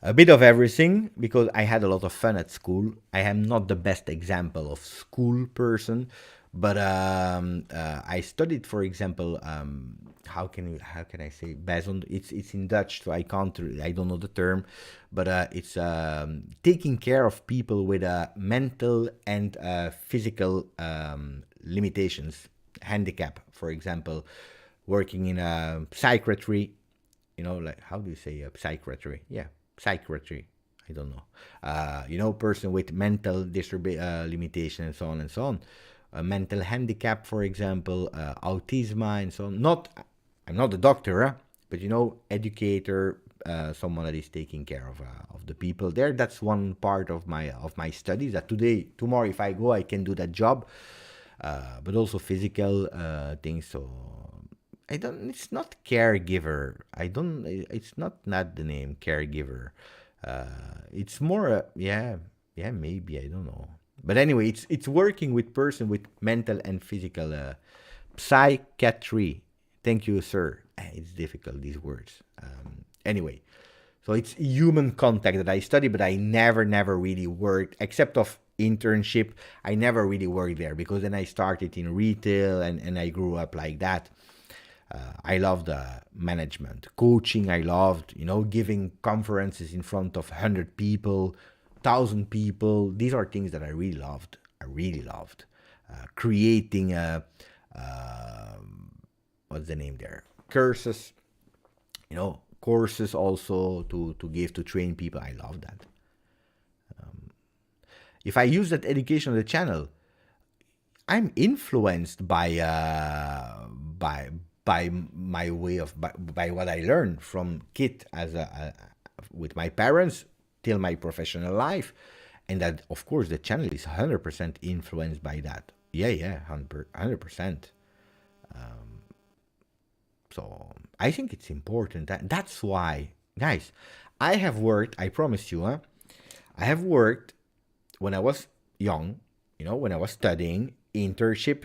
a bit of everything because I had a lot of fun at school. I am not the best example of school person, but I studied, for example, how can I say based it's in Dutch, so I don't know the term, but it's taking care of people with mental and physical limitations, handicap, for example, working in psychiatry, like how do you say psychiatry? Yeah, psychiatry. I don't know. Person with mental limitation and so on and so on. Mental handicap, for example, autism and so on. I'm not a doctor, but educator, someone that is taking care of the people there. That's one part of my studies. That tomorrow, if I go, I can do that job. But also physical things. So it's not caregiver. It's not the name caregiver. It's more, maybe, I don't know. But anyway, it's working with person with mental and physical psychiatry. Thank you, sir. It's difficult, these words. Anyway, so it's human contact that I study, but I never really worked, except of internship. I never really worked there because then I started in retail and I grew up like that. I loved management. Coaching, I loved, giving conferences in front of 100 people, 1,000 people. These are things that I really loved. Creating what's the name there? Courses, courses also to give, to train people. I love that. If I use that education on the channel, I'm influenced by my way of by what I learned from kid with my parents till my professional life, and that of course the channel is 100% influenced by that. 100%. So I think it's important. That's why, guys, I have worked. I promise you, I have worked when I was young. When I was studying internship.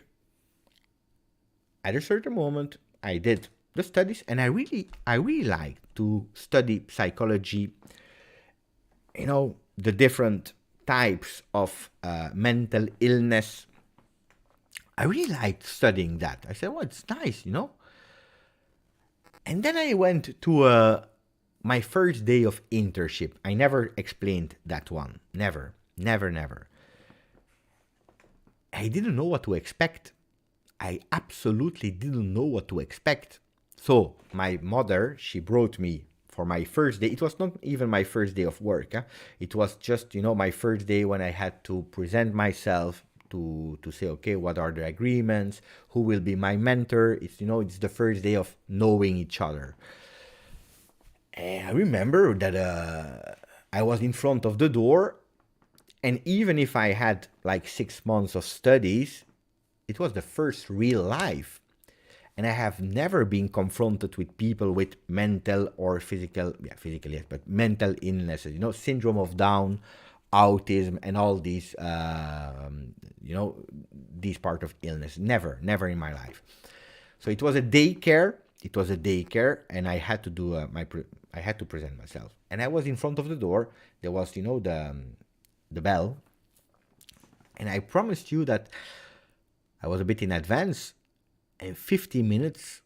At a certain moment, I did the studies, and I really like to study psychology. The different types of mental illness. I really liked studying that. I said, well, it's nice, And then I went to my first day of internship. I never explained that one. Never. I didn't know what to expect. I absolutely didn't know what to expect. So my mother, she brought me for my first day. It was not even my first day of work. It was just, my first day when I had to present myself to say, okay, what are the agreements? Who will be my mentor? It's the first day of knowing each other. And I remember that I was in front of the door, and even if I had like 6 months of studies, it was the first real life. And I have never been confronted with people with mental or physical, physical yes, but mental illnesses, syndrome of Down, autism, and all these, these part of illness. Never in my life. So it was a daycare. And I had to do I had to present myself. And I was in front of the door. There was, the bell. And I promised you that I was a bit in advance. In 50 minutes,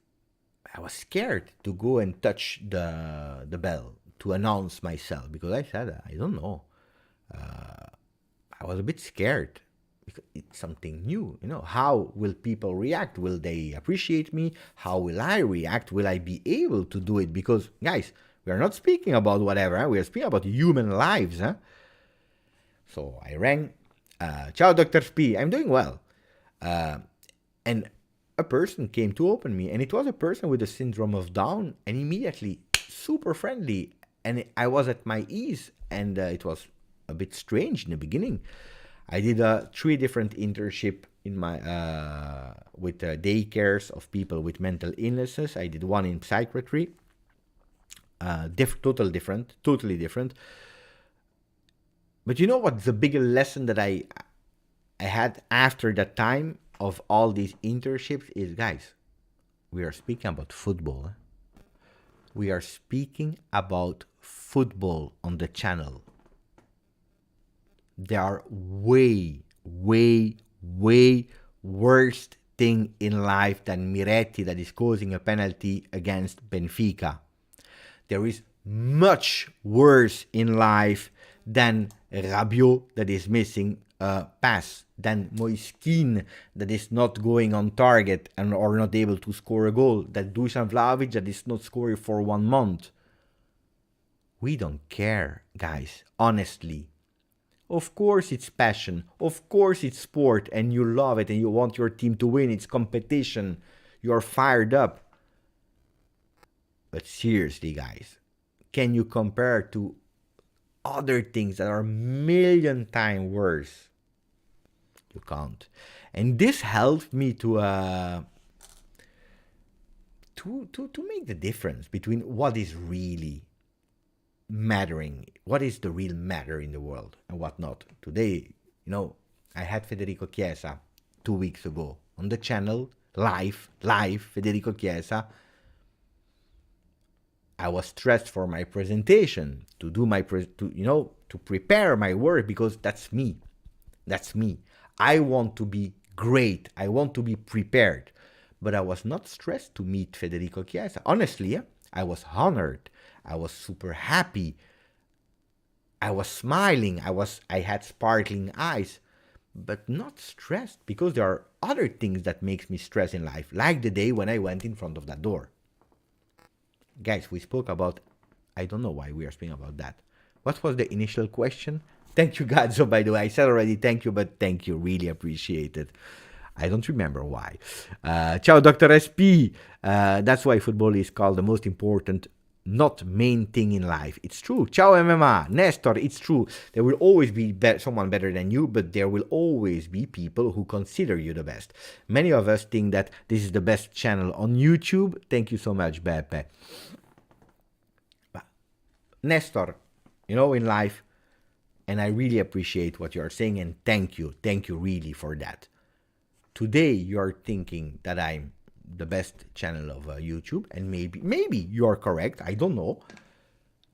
I was scared to go and touch the bell to announce myself, because I said, I don't know. I was a bit scared because it's something new. How will people react? Will they appreciate me? How will I react? Will I be able to do it? Because, guys, we are not speaking about whatever. We are speaking about human lives. So I rang. Ciao, Dr. Sp. I'm doing well. And a person came to open me, and it was a person with the syndrome of Down, and immediately super friendly, and I was at my ease, and it was a bit strange in the beginning. I did 3 different internship in my with daycares of people with mental illnesses. I did one in psychiatry, totally different. But you know what? The bigger lesson that I had after that time of all these internships is, guys, we are speaking about football. We are speaking about football on the channel. There are way worse thing in life than Miretti that is causing a penalty against Benfica. There is much worse in life than Rabiot that is missing a pass, than Moiskin that is not going on target and or not able to score a goal, that Dusan Vlahovic that is not scoring for 1 month. We don't care, guys, honestly. Of course it's passion, of course it's sport, and you love it and you want your team to win, it's competition, you're fired up. But seriously, guys, can you compare to other things that are 1,000,000 times worse? You can't. And this helped me to make the difference between what is really mattering, what is the real matter in the world and what not. Today, I had Federico Chiesa 2 weeks ago on the channel, live Federico Chiesa. I was stressed for my presentation, to do my to prepare my work, because that's me. I want to be great. I want to be prepared. But I was not stressed to meet Federico Chiesa. Honestly, I was honored. I was super happy. I was smiling. I had sparkling eyes, but not stressed, because there are other things that makes me stress in life, like the day when I went in front of that door. Guys, we spoke about, I don't know why we are speaking about that. What was the initial question? Thank you, God. So, by the way, I said already thank you, but thank you. Really appreciate it. I don't remember why. Ciao, Dr. SP. That's why football is called the most important, not main thing in life. It's true. Ciao, MMA. Nestor, it's true. There will always be someone better than you, but there will always be people who consider you the best. Many of us think that this is the best channel on YouTube. Thank you so much, Beppe. Nestor, in life, and I really appreciate what you are saying, and thank you really for that. Today you are thinking that I'm the best channel of YouTube, and maybe you are correct, I don't know.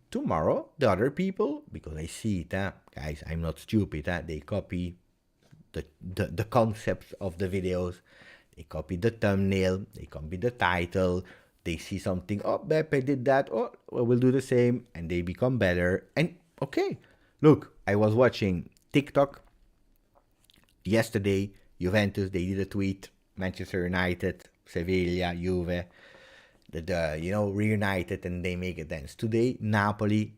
Tomorrow the other people, because I see it, guys, I'm not stupid, they copy the concepts of the videos, they copy the thumbnail, they copy the title, they see something, oh, Beppe did that, oh, we'll do the same, and they become better. And okay, look, I was watching TikTok yesterday. Juventus, they did a tweet, Manchester United, Sevilla, Juve. that reunited and they make a dance. Today, Napoli,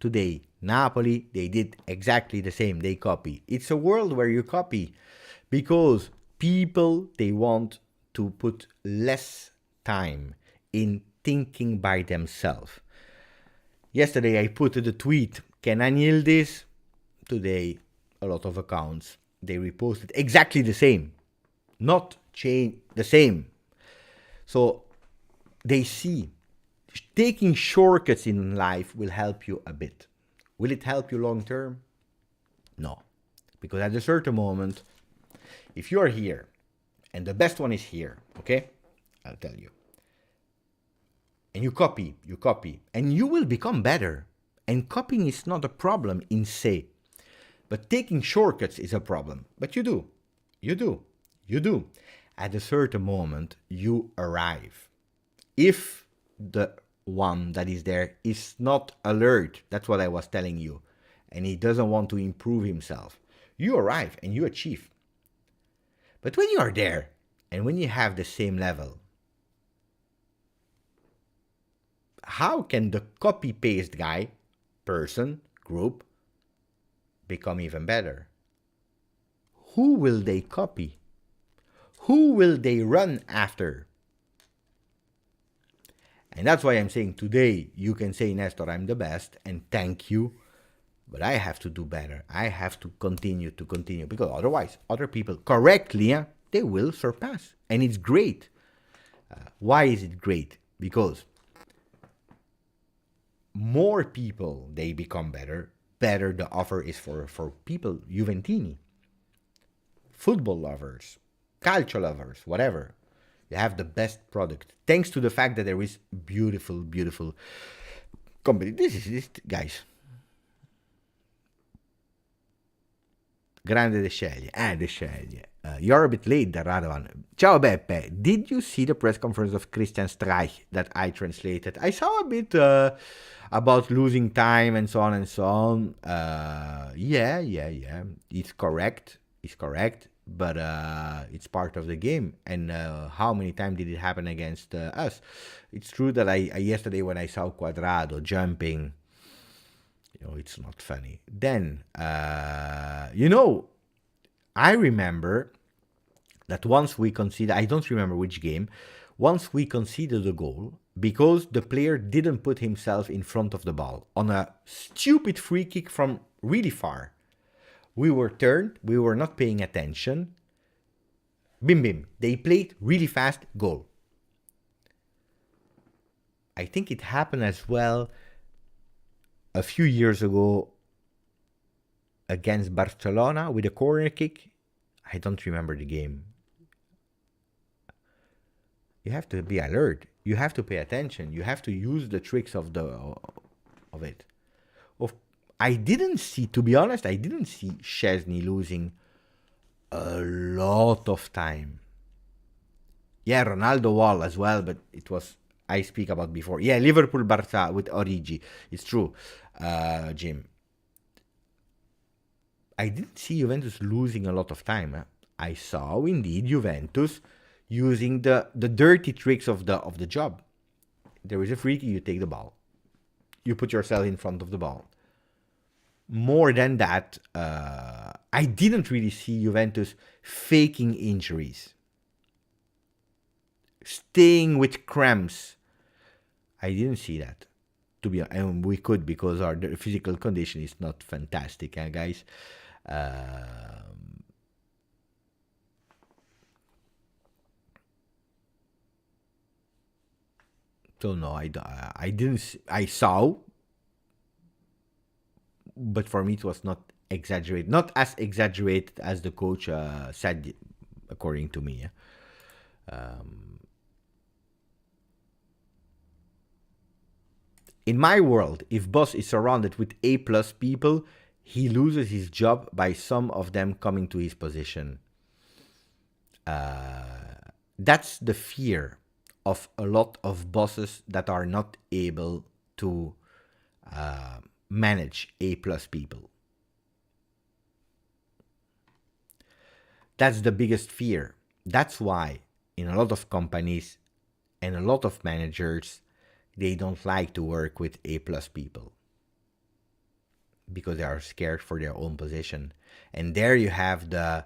they did exactly the same. They copy. It's a world where you copy because people, they want to put less time in thinking by themselves. Yesterday I put the tweet, can I kneel this? Today, a lot of accounts, they reposted exactly the same. Not change, the same. So they see taking shortcuts in life will help you a bit. Will it help you long term? No. Because at a certain moment, if you're here, and the best one is here, okay? I'll tell you. And you copy, and you will become better. And copying is not a problem in se. But taking shortcuts is a problem. But you do. At a certain moment, you arrive. If the one that is there is not alert, that's what I was telling you, and he doesn't want to improve himself, you arrive and you achieve. But when you are there, and when you have the same level, how can the copy-paste guy, person, group, become even better? Who will they copy? Who will they run after? And that's why I'm saying today you can say, Nestor, I'm the best, and thank you, but I have to do better. I have to continue, because otherwise, other people, correctly, they will surpass. And it's great. Why is it great? Because more people, they become better the offer is for people, Juventini, football lovers, calcio lovers, whatever. You have the best product, thanks to the fact that there is beautiful company. This is it, guys. Grande De Sceglie. De Sceglie. You're a bit late, Radovan. Ciao Beppe. Did you see the press conference of Christian Streich that I translated? I saw a bit about losing time and so on and so on. Yeah. It's correct. But it's part of the game. And how many times did it happen against us? It's true that I yesterday when I saw Quadrado jumping, it's not funny. Then, I remember that once we conceded, I don't remember which game, once we conceded a goal because the player didn't put himself in front of the ball on a stupid free kick from really far. We were turned, we were not paying attention. Bim. They played really fast, goal. I think it happened as well a few years ago against Barcelona with a corner kick. I don't remember the game. You have to be alert. You have to pay attention. You have to use the tricks of it. I didn't see, to be honest, Szczesny losing a lot of time. Yeah, Ronaldo wall as well, but it was, I speak about before. Yeah, Liverpool-Barça with Origi. It's true, Jim. I didn't see Juventus losing a lot of time. I saw, indeed, Juventus using the dirty tricks of the job. There is a free kick, you take the ball. You put yourself in front of the ball. More than that, I didn't really see Juventus faking injuries. Staying with cramps. I didn't see that. And we could, because our physical condition is not fantastic, guys. So no, I didn't. I saw, but for me it was not exaggerated, not as exaggerated as the coach said, according to me. In my world, if boss is surrounded with A+ people, he loses his job by some of them coming to his position. That's the fear of a lot of bosses that are not able to manage A+ people. That's the biggest fear. That's why in a lot of companies, And a lot of managers, they don't like to work with A+ people because they are scared for their own position. And there you have the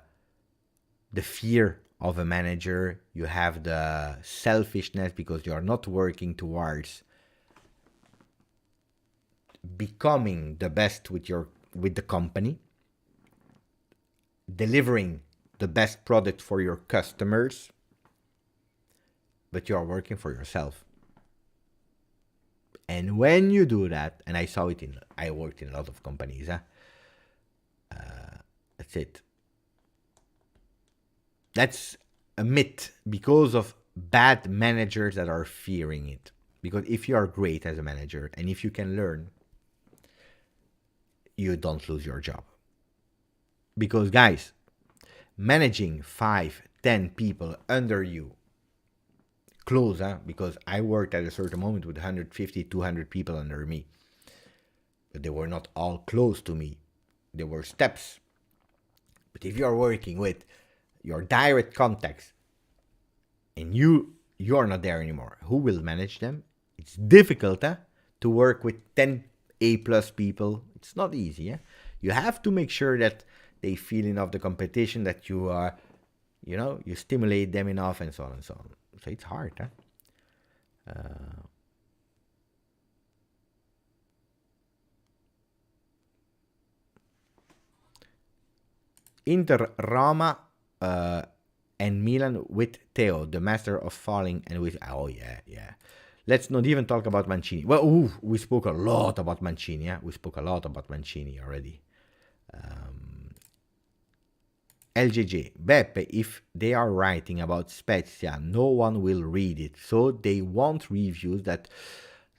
fear of a manager, you have the selfishness because you are not working towards becoming the best with the company, delivering the best product for your customers, but you are working for yourself. And when you do that, and I worked in a lot of companies, that's it. That's a myth because of bad managers that are fearing it. Because if you are great as a manager and if you can learn, you don't lose your job. Because guys, managing 5-10 people under you, close, because I worked at a certain moment with 150-200 people under me, but they were not all close to me. There were steps. But if you are working with your direct contacts and you're not there anymore, who will manage them? It's difficult to work with 10 A+ people. It's not easy. You have to make sure that they feel enough the competition, that you are, you stimulate them enough, and so on and so on. So it's hard. Inter, Roma, and Milan with Theo, the master of falling, and with yeah. Let's not even talk about Mancini. Well, we spoke a lot about Mancini. We spoke a lot about Mancini already. LJJ, Beppe, if they are writing about Spezia, no one will read it, so they won't review that.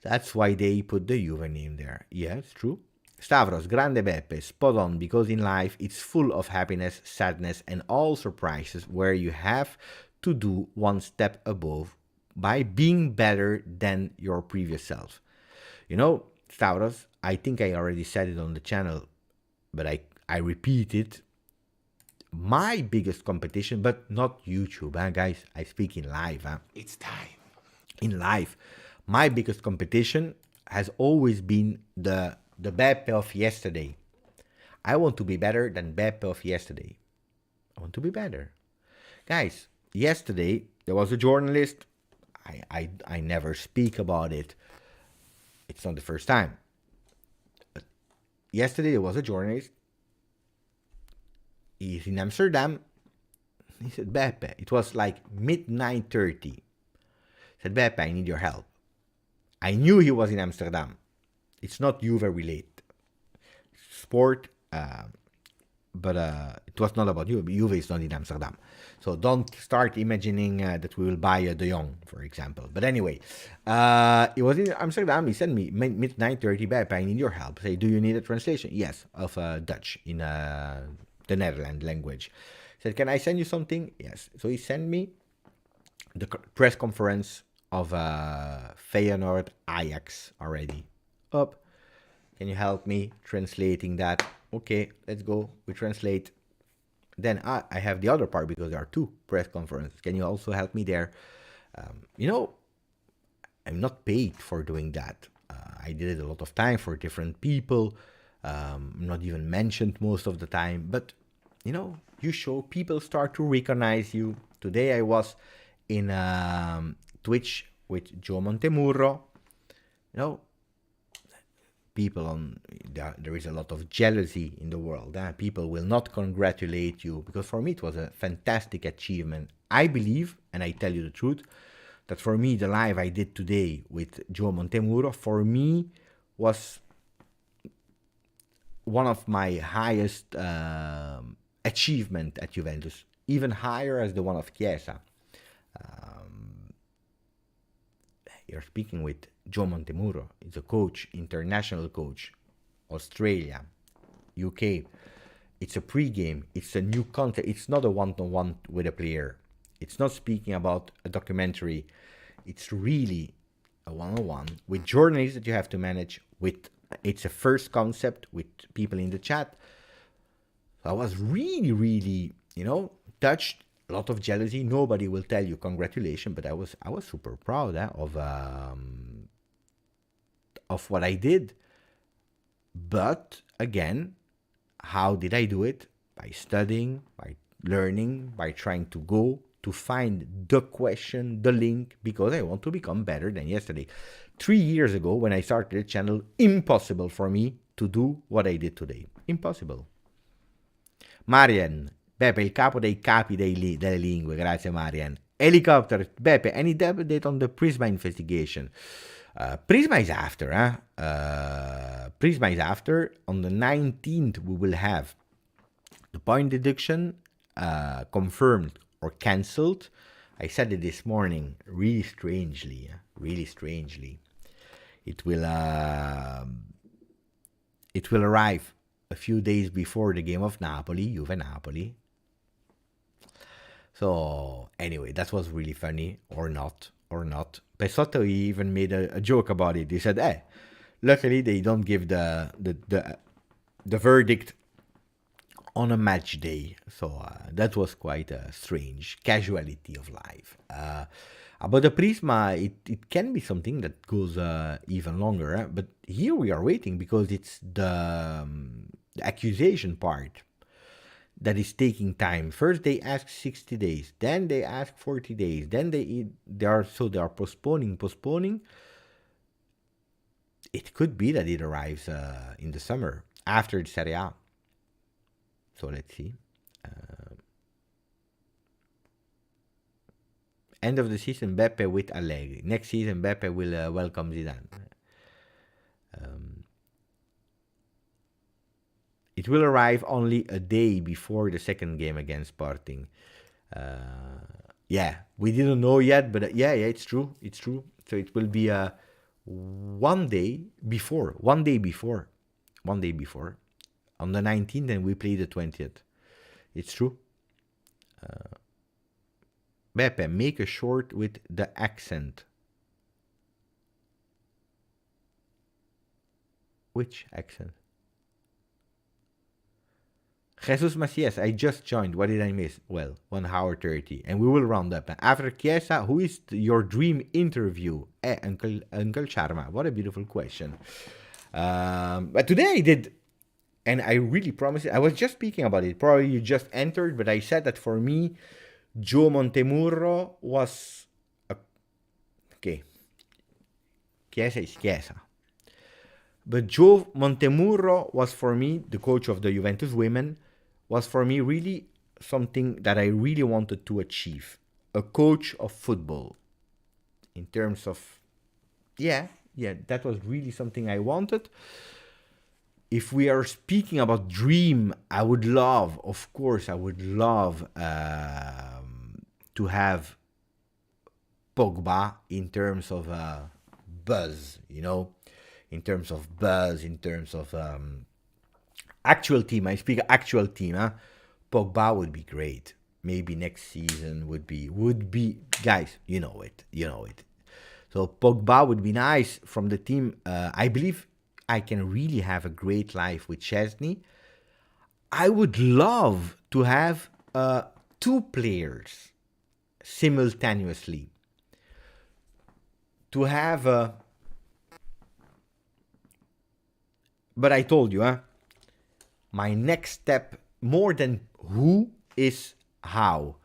That's why they put the Juve name there. Yeah, it's true. Stavros, grande Beppe, spot on, because in life it's full of happiness, sadness, and all surprises where you have to do one step above by being better than your previous self. Stavros, I think I already said it on the channel, but I repeat it. My biggest competition, but not YouTube, guys. I speak in live. It's time. In life, my biggest competition has always been the Beppe of yesterday. I want to be better than Beppe of yesterday. I want to be better. Guys, yesterday there was a journalist. I never speak about it. It's not the first time. But yesterday there was a journalist. He's in Amsterdam. He said, Beppe, it was like mid-9:30. He said, Beppe, I need your help. I knew he was in Amsterdam. It's not Juve related. Sport, but it was not about Juve. Juve is not in Amsterdam. So don't start imagining that we will buy a De Jong, for example. But anyway, he was in Amsterdam. He sent me mid-9:30, Beppe, I need your help. Say, do you need a translation? Yes, of Dutch in the Netherlands language. He said, can I send you something? Yes. So he sent me the press conference of Feyenoord Ajax already up. Can you help me translating that? Okay, let's go. We translate. Then I have the other part because there are two press conferences. Can you also help me there? I'm not paid for doing that. I did it a lot of time for different people. Not even mentioned most of the time. But, you show, people start to recognize you. Today I was in Twitch with Joe Montemurro. There is a lot of jealousy in the world. People will not congratulate you, because for me it was a fantastic achievement. I believe, and I tell you the truth, that for me the live I did today with Joe Montemurro, for me was one of my highest achievement at Juventus, even higher as the one of Chiesa. You're speaking with Joe Montemurro. He's a coach, international coach, Australia, UK. It's a pre-game. It's a new content. It's not a one-on-one with a player. It's not speaking about a documentary. It's really a one-on-one with journalists that you have to manage with. It's a first concept with people in the chat. I was really, really, touched. a lot of jealousy. Nobody will tell you congratulations, but I was super proud of what I did. But again, how did I do it? By studying, by learning, by trying to go to find the question, the link, because I want to become better than yesterday. 3 years ago, when I started the channel, impossible for me to do what I did today. Impossible. Marian, Beppe, il capo dei capi delle lingue. Grazie, Marian. Helicopter, Beppe, any update on the Prisma investigation? Prisma is after, huh? Prisma is after. On the 19th, we will have the point deduction confirmed or cancelled. I said it this morning, really strangely. It will arrive a few days before the game of Napoli, Juve-Napoli. So anyway, that was really funny, or not. Pesotto even made a joke about it. He said, "Hey, luckily they don't give the verdict on a match day." So that was quite a strange casualty of life. About the Prisma, it can be something that goes even longer. But here we are waiting because it's the accusation part that is taking time. First they ask 60 days, then they ask 40 days, then they are postponing. It could be that it arrives in the summer after the Serie A. So let's see. End of the season, Beppe with Allegri. Next season, Beppe will welcome Zidane. It will arrive only a day before the second game against Sporting. Yeah, we didn't know yet, but yeah, it's true. So it will be one day before. On the 19th, and we play the 20th. It's true. Beppe, make a short with the accent. Which accent? Jesus Macias, I just joined. What did I miss? Well, 1 hour 30. And we will round up. After Chiesa, who is your dream interview? Uncle Charma. What a beautiful question. But today I did, and I really promise it. I was just speaking about it. Probably you just entered, but I said that for me, Joe Montemurro was... Okay. Chiesa is Chiesa. But Joe Montemurro was for me, the coach of the Juventus women, was for me really something that I really wanted to achieve. A coach of football. In terms of, yeah, that was really something I wanted. If we are speaking about dream, I would love to have Pogba in terms of buzz, in terms of actual team. I speak actual team. Pogba would be great. Maybe next season would be guys. You know it. So Pogba would be nice from the team. I believe I can really have a great life with Chesney. I would love to have 2 players simultaneously. To have but I told you, my next step, more than who, is how.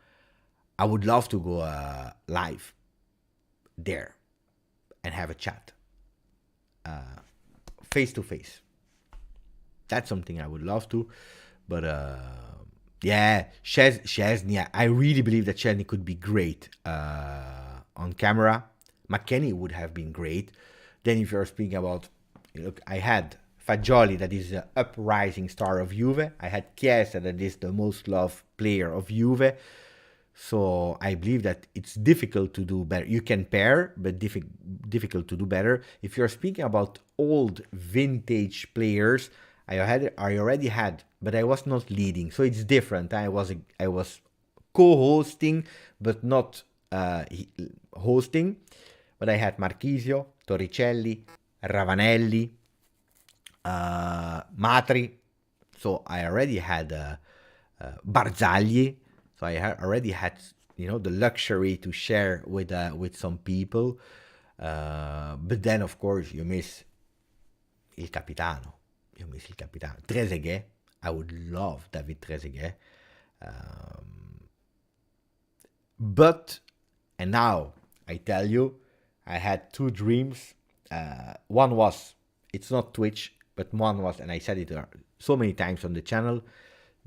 I would love to go live there and have a chat, face to face. That's something I would love to, but yeah, Chesney. I really believe that Chesney could be great on camera. McKennie would have been great. Then if you're speaking about, look, I had Fagioli, that is the uprising star of Juve. I had Chiesa, that is the most loved player of Juve. So I believe that it's difficult to do better. You can pair, but difficult to do better. If you're speaking about old vintage players, I already had, but I was not leading. So it's different. I was co-hosting, but not hosting. But I had Marchisio, Torricelli, Ravanelli, Matri. So I already had Barzagli. So I already had, the luxury to share with some people. But then, of course, you miss il capitano. You miss il capitano. Trezeguet. I would love David Trezeguet. But, and now I tell you, I had two dreams. One was, it's not Twitch, but one was, and I said it so many times on the channel,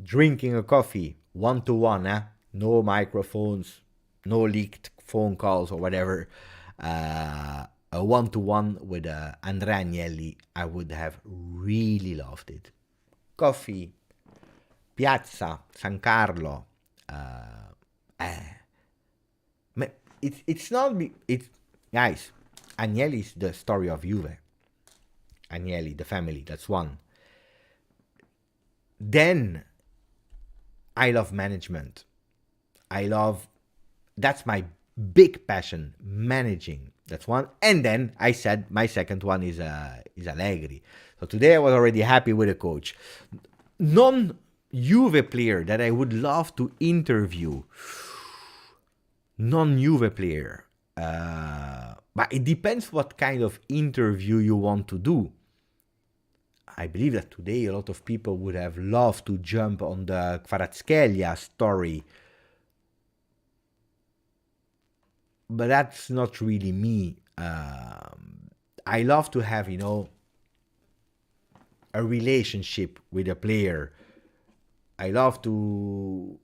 drinking a coffee one-to-one, no microphones, no leaked phone calls or whatever. A one-to-one with Andrea Agnelli, I would have really loved it. Coffee, Piazza, San Carlo. It's not, guys, Agnelli is the story of Juve. Agnelli, the family, that's one. Then, I love management. That's my big passion, managing. That's one. And then I said my second one is Allegri. So today I was already happy with a coach. Non-Juve player that I would love to interview. Non-Juve player. But it depends what kind of interview you want to do. I believe that today a lot of people would have loved to jump on the Kvaratskhelia story. But that's not really me. I love to have, a relationship with a player. I don't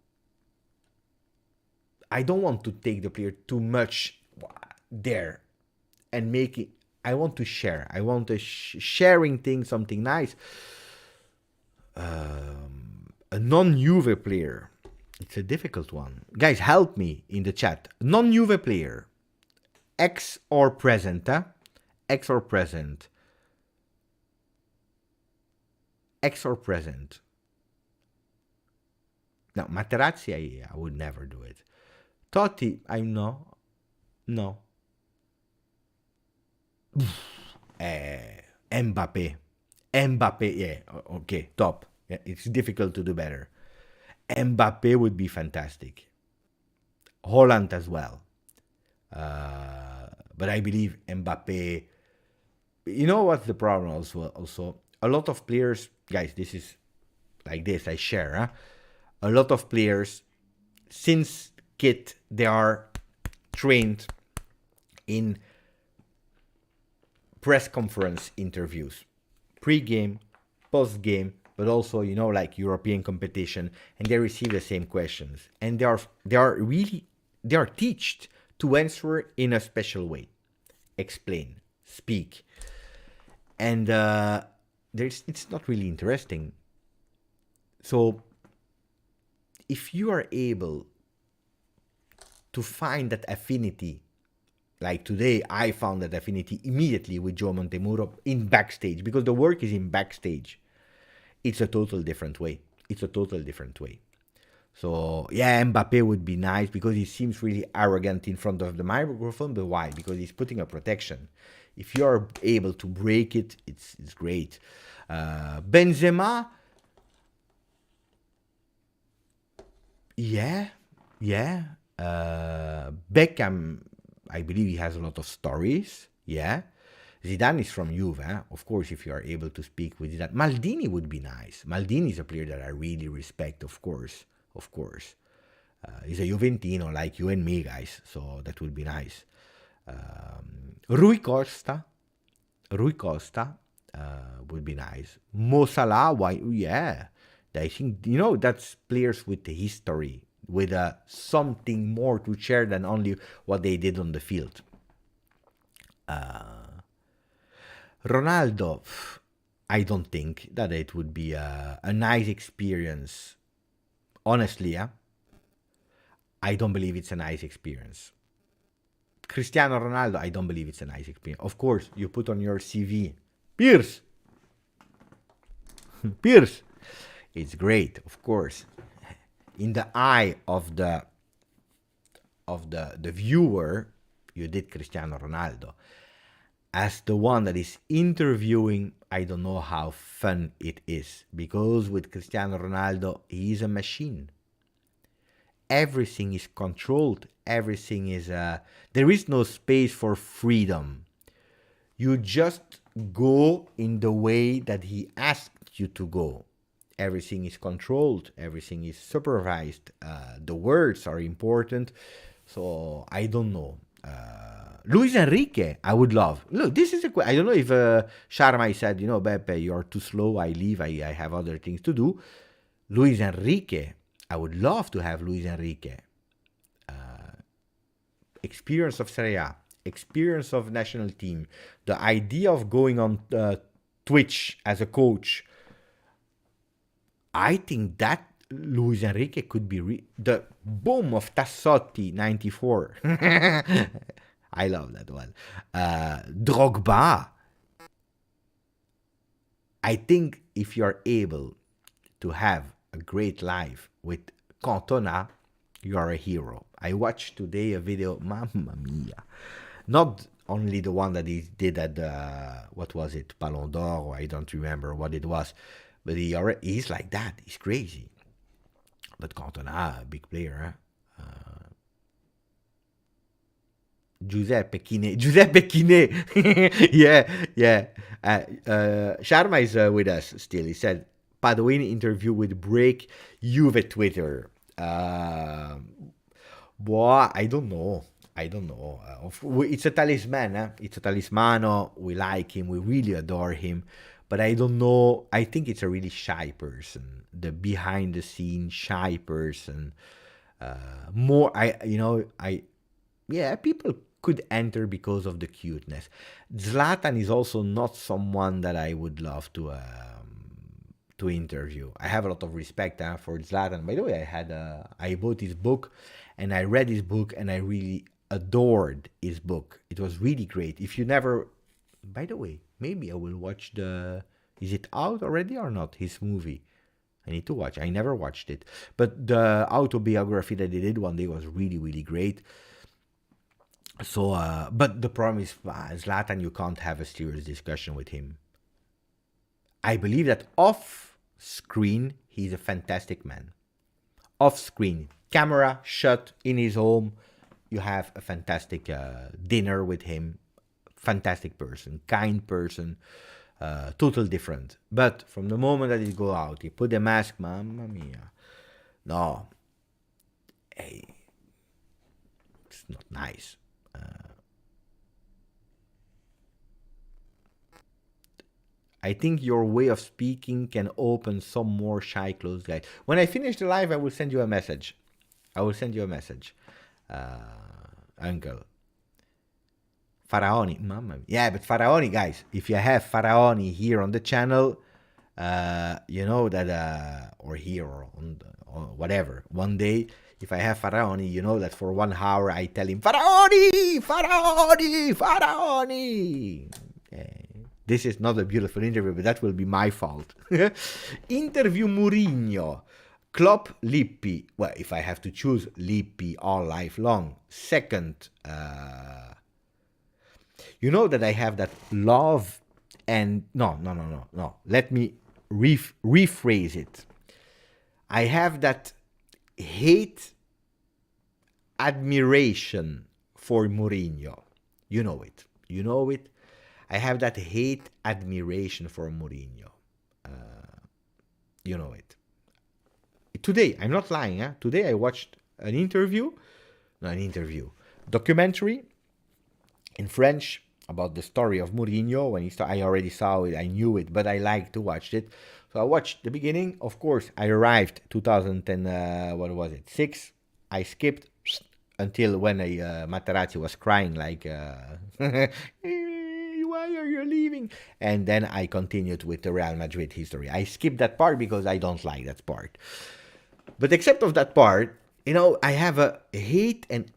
want to take the player too much there and make it. I want to share. I want to sharing things, something nice. A non-Juve player. It's a difficult one. Guys, help me in the chat. Non-Juve player. Ex or present, Ex or present. Ex or present. No, Materazzi, I would never do it. Totti, I know. No. Mbappe, yeah, okay, top. Yeah, it's difficult to do better. Mbappe would be fantastic. Holland as well. But I believe Mbappe. You know what's the problem also? A lot of players, guys, this is like this, I share. A lot of players, since kid, they are trained in press conference interviews, pre-game, post-game, but also, like European competition, and they receive the same questions. And they are taught to answer in a special way. Explain, speak. And it's not really interesting. So if you are able to find that affinity, like today, I found that affinity immediately with Joe Montemurro in backstage, because the work is in backstage. It's a total different way. So, yeah, Mbappe would be nice because he seems really arrogant in front of the microphone. But why? Because he's putting a protection. If you are able to break it, it's great. Benzema, yeah. Beckham, I believe he has a lot of stories. Yeah. Zidane is from Juve. Of course, if you are able to speak with Zidane. Maldini would be nice. Maldini is a player that I really respect, of course. He's a Juventino like you and me, guys. So that would be nice. Rui Costa would be nice. Mo Salah, why? Yeah. I think, that's players with the history, with something more to share than only what they did on the field. Ronaldo, I don't think that it would be a nice experience. Honestly, I don't believe it's a nice experience. Cristiano Ronaldo, I don't believe it's a nice experience. Of course, you put on your CV, Pierce. It's great, of course. In the eye of the viewer, you did Cristiano Ronaldo. As the one that is interviewing, I don't know how fun it is, because with Cristiano Ronaldo, he is a machine. everything is controlled. Everything is there is no space for freedom. You just go in the way that he asked you to go. Everything is controlled. Everything is supervised. The words are important. So I don't know. Luis Enrique, I would love. Look, this is I don't know if Sharma said, Beppe, you're too slow. I leave. I have other things to do. Luis Enrique, I would love to have Luis Enrique. Experience of Serie A, experience of national team, the idea of going on Twitch as a coach. I think that Luis Enrique could be the boom of Tassotti 94. I love that one. Drogba. I think if you're able to have a great life with Cantona, you are a hero. I watched today a video, mamma mia. Not only the one that he did at, what was it, Ballon d'Or, or I don't remember what it was, but he's like that. He's crazy. But Cantona, a big player, huh? Giuseppe Chine. yeah. Sharma is with us still. He said, Padoin interview with Break Juve Twitter. Boy, I don't know. It's a talisman, huh? It's a talismano. We like him. We really adore him. But I don't know. I think it's a really shy person. The behind the scenes shy person. People could enter because of the cuteness. Zlatan is also not someone that I would love to interview. I have a lot of respect for Zlatan. By the way, I bought his book and I read his book and I really adored his book. It was really great. If you never, by the way, maybe I will watch is it out already or not? His movie. I need to watch. I never watched it. But the autobiography that they did one day was really, really great. So, but the problem is, Zlatan, you can't have a serious discussion with him. I believe that off screen, he's a fantastic man. Off screen, camera shut in his home, you have a fantastic dinner with him. Fantastic person, kind person, total different. But from the moment that he go out, he put the mask, mamma mia. No, hey, it's not nice. I think your way of speaking can open some more shy closed guys. When I finish the live, I will send you a message. Uncle. Faraoni, mamma mia. Yeah, but Faraoni, guys, if you have Faraoni here on the channel, you know that, or here or whatever, one day, if I have Faraoni, you know that for 1 hour I tell him, Faraoni! This is not a beautiful interview, but that will be my fault. Interview Mourinho. Klopp, Lippi. Well, if I have to choose, Lippi all life long. Second, you know that I have that love and... No. Let me rephrase it. I have that hate admiration for Mourinho. You know it. I have that hate admiration for Mourinho. You know it. Today, I'm not lying. Huh? Today I watched documentary in French about the story of Mourinho. When he started, I already saw it. I knew it, but I liked to watch it. So I watched the beginning. Of course, I arrived 2010. What was it? 6. I skipped until when Materazzi was crying like. Why are you leaving? And then I continued with the Real Madrid history. I skipped that part because I don't like that part. But except of that part, I have a hate and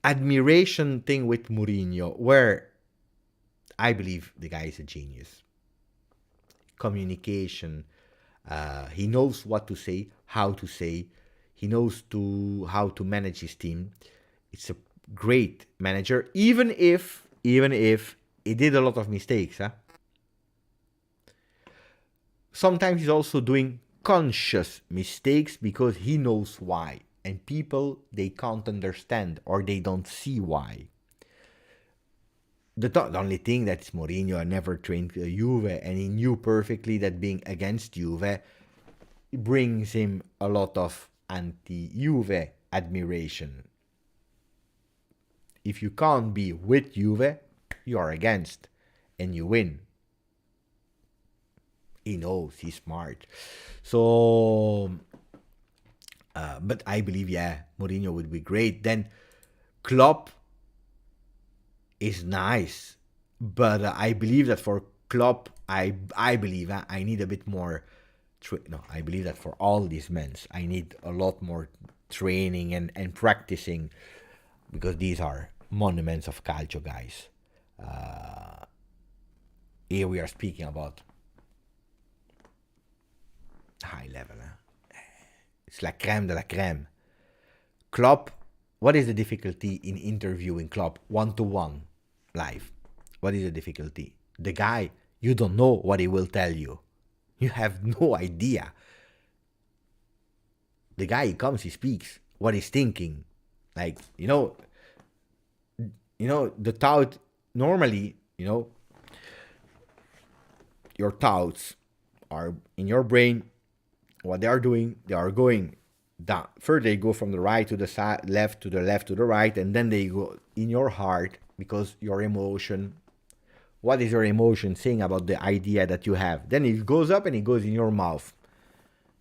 admiration thing with Mourinho, where I believe the guy is a genius. Communication. He knows what to say, how to say. He knows how to manage his team. It's a great manager, even if he did a lot of mistakes. Huh? Sometimes he's also doing conscious mistakes because he knows why. and people, they can't understand or they don't see why. The only thing that Mourinho never trained Juve, and he knew perfectly that being against Juve brings him a lot of anti-Juve admiration. If you can't be with Juve, you are against, and you win. He knows, he's smart. So, but I believe, Mourinho would be great. Then Klopp is nice, but I believe that for Klopp, I believe I need a bit more. I believe that for all these men, I need a lot more training and practicing, because these are monuments of calcio, guys. Here we are speaking about high level. It's la crème de la crème. Klopp, what is the difficulty in interviewing Klopp one-to-one live? What is the difficulty? The guy, you don't know what he will tell you. You have no idea. The guy, he comes, he speaks, what he's thinking. Like, the thought, normally, your thoughts are in your brain. What they are doing, they are going down. First, they go from the right to the side, left to the left to the right, and then they go in your heart, because your emotion. What is your emotion saying about the idea that you have? Then it goes up and it goes in your mouth.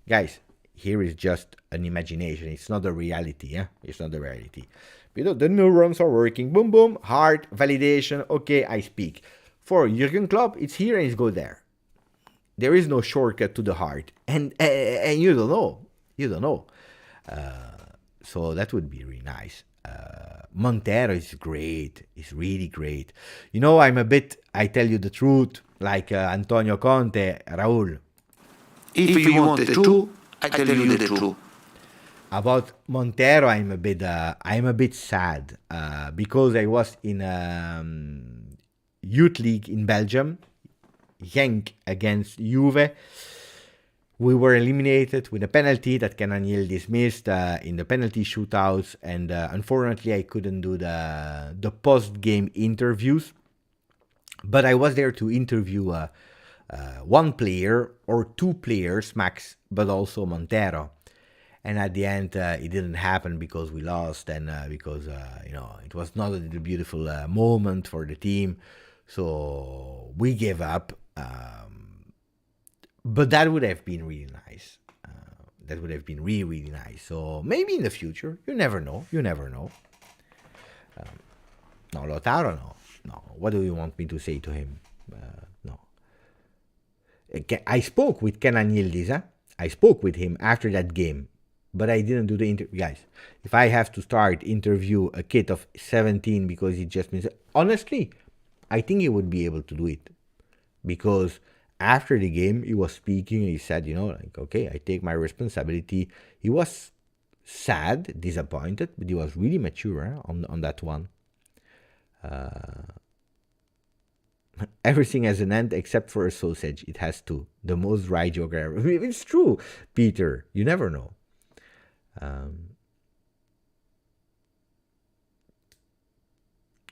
Guys, here is just an imagination. It's not the reality. It's not the reality. The neurons are working. Boom, boom. Heart, validation. Okay, I speak. For Jurgen Klopp, it's here and it's go there. There is no shortcut to the heart. And you don't know. You don't know. So that would be really nice. Montero is great. He's really great. I tell you the truth, like Antonio Conte, Raul. If you want the truth, I tell you the truth. About Montero, I'm a bit sad because I was in youth league in Belgium, Genk against Juve. We were eliminated with a penalty that Kenan Yildiz missed in the penalty shootouts, and unfortunately I couldn't do the post-game interviews. But I was there to interview one player or two players max, but also Montero. And at the end, it didn't happen because we lost, and because it was not a beautiful moment for the team, so we gave up. But that would have been really nice. That would have been really, really nice. So maybe in the future, you never know. You never know. No, Lautaro, no. No. What do you want me to say to him? No. I spoke with Kenan Yildiz. I spoke with him after that game, but I didn't do the interview. Guys, if I have to start interview a kid of 17 because he just means, honestly, I think he would be able to do it, because after the game, he was speaking, he said, okay, I take my responsibility. He was sad, disappointed, but he was really mature on that one. Everything has an end except for a sausage. It has two. The most dry joke ever. It's true, Peter. You never know.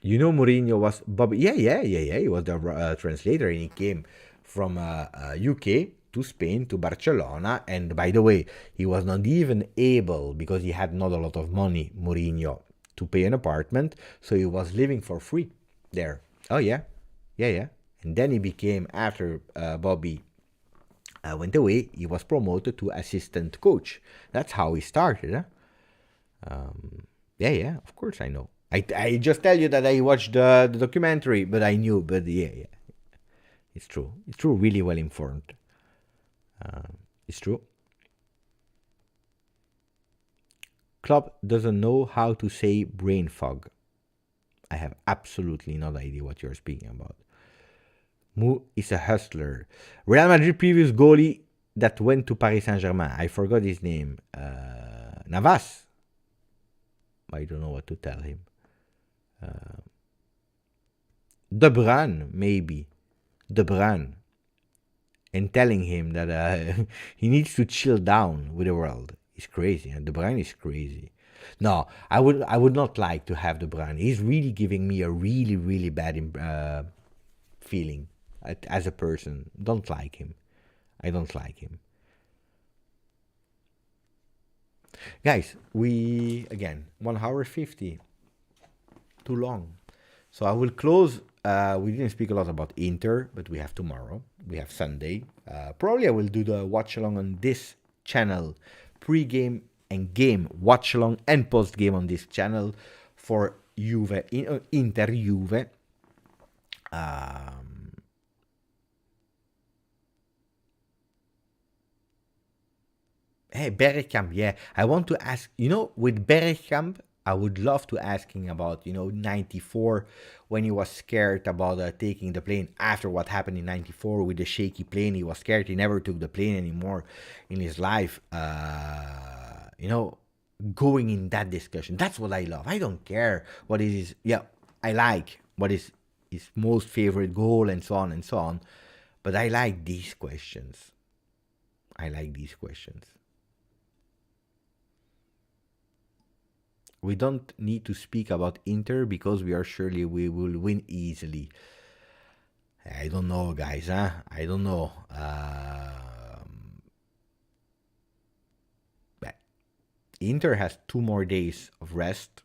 Mourinho was Bobby. Yeah. He was the translator, and he came from UK to Spain to Barcelona. And by the way, he was not even able, because he had not a lot of money, Mourinho, to pay an apartment, so he was living for free there. Oh yeah. And then he became, after Bobby went away, he was promoted to assistant coach. That's how he started. Yeah, of course I know. I just tell you that I watched the documentary, but I knew. But yeah. It's true. Really well informed. It's true. Klopp doesn't know how to say brain fog. I have absolutely no idea what you're speaking about. Mu is a hustler. Real Madrid previous goalie that went to Paris Saint-Germain. I forgot his name. Navas. I don't know what to tell him. De Bruyne, maybe. De Bruyne, and telling him that he needs to chill down with the world. He's crazy, and De Bruyne is crazy. No, I would not like to have De Bruyne. He's really giving me a really, really bad feeling as a person. Don't like him. I don't like him. Guys, we, again, 1 hour 50. Too long. So I will close. We didn't speak a lot about Inter, but we have tomorrow. We have Sunday. Probably I will do the watch along on this channel. Pre-game and game watch along and post game on this channel for Inter Juve. Hey, Bergkamp, yeah. I want to ask, with Bergkamp, I would love to ask him about, 94, when he was scared about taking the plane after what happened in 94 with the shaky plane. He was scared. He never took the plane anymore in his life. Going in that discussion. That's what I love. I don't care what is, I like what is his most favorite goal and so on and so on. But I like these questions. We don't need to speak about Inter because we will win easily. I don't know, guys. I don't know. But Inter has 2 more days of rest.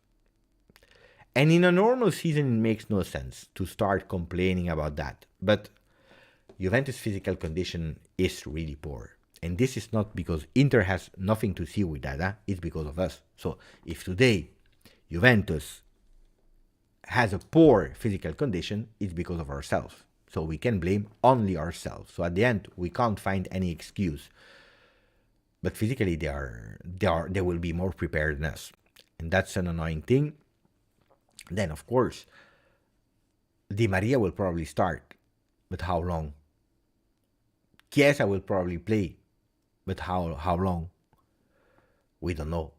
And in a normal season, it makes no sense to start complaining about that. But Juventus' physical condition is really poor. And this is not because Inter has nothing to see with that. It's because of us. So if today Juventus has a poor physical condition, it's because of ourselves. So we can blame only ourselves. So at the end, we can't find any excuse. But physically, they will be more prepared than us. And that's an annoying thing. Then, of course, Di Maria will probably start. But how long? Chiesa will probably play. But how long? We don't know.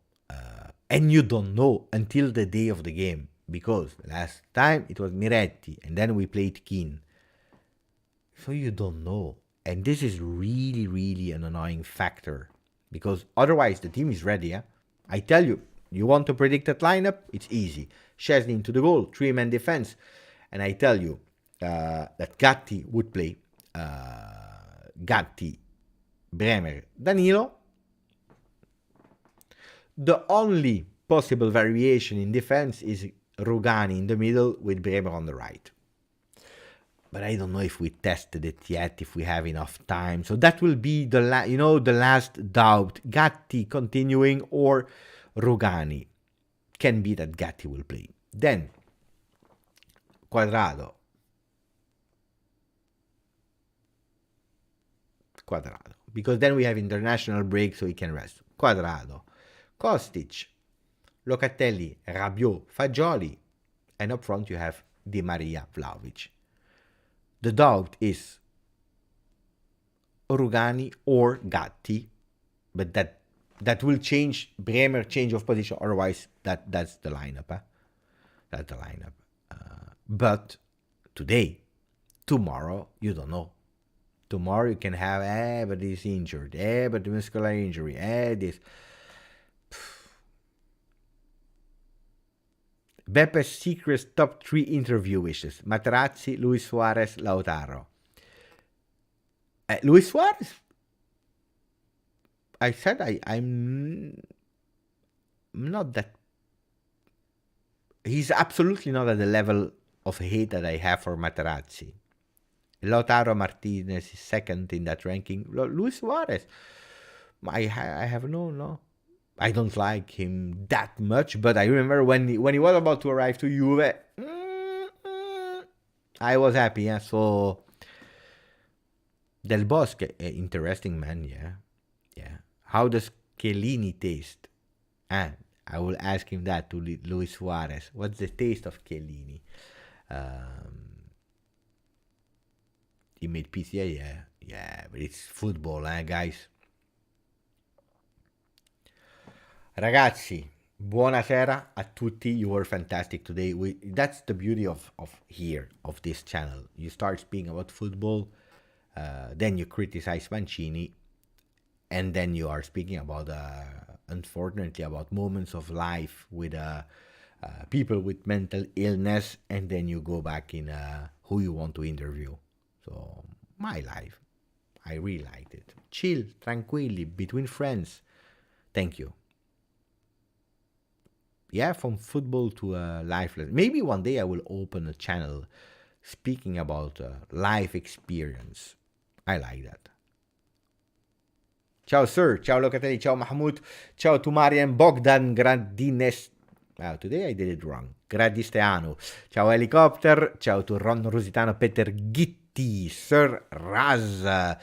And you don't know until the day of the game. Because last time it was Miretti. And then we played Keane. So you don't know. And this is really, really an annoying factor. Because otherwise the team is ready. I tell you, you want to predict that lineup? It's easy. Szczesny into the goal. 3-man defense. And I tell you that Gatti would play. Gatti, Bremer, Danilo. The only possible variation in defense is Rugani in the middle with Bremer on the right. But I don't know if we tested it yet, if we have enough time. So that will be the last doubt. Gatti continuing or Rugani. Can be that Gatti will play. Then, Quadrado. Because then we have international break, so he can rest. Quadrado. Kostic. Locatelli. Rabiot. Fagioli. And up front you have Di Maria, Vlahovic. The doubt is Rugani or Gatti, but that will change. Bremer change of position. Otherwise, that's the lineup. That's the lineup. But today, tomorrow, you don't know. Tomorrow you can have, but he's injured. But the muscular injury. This. Bepe's secret top 3 interview wishes. Materazzi, Luis Suarez, Lautaro. Luis Suarez? I said I'm not that... He's absolutely not at the level of hate that I have for Materazzi. Lautaro Martinez is second in that ranking. Luis Suarez, I have no. I don't like him that much, but I remember when he was about to arrive to Juve, I was happy. So Del Bosque, interesting man. Yeah. How does Chiellini taste? I will ask him that to Luis Suarez. What's the taste of Chiellini? He made PCA, yeah, but it's football, guys. Ragazzi, buonasera a tutti. You were fantastic today. That's the beauty of this channel. You start speaking about football, then you criticize Mancini, and then you are speaking about unfortunately, about moments of life with people with mental illness, and then you go back in who you want to interview. So, my life, I really liked it. Chill, tranquilly, between friends. Thank you. Yeah, from football to life. Maybe one day I will open a channel speaking about life experience. I like that. Ciao Sir, ciao Locatelli, ciao Mahmoud, ciao to Marian Bogdan Gradines. Wow, today I did it wrong. Gradisteanu. Ciao Helicopter, ciao to Ron Rositano, Peter Gitti, Sir Raz.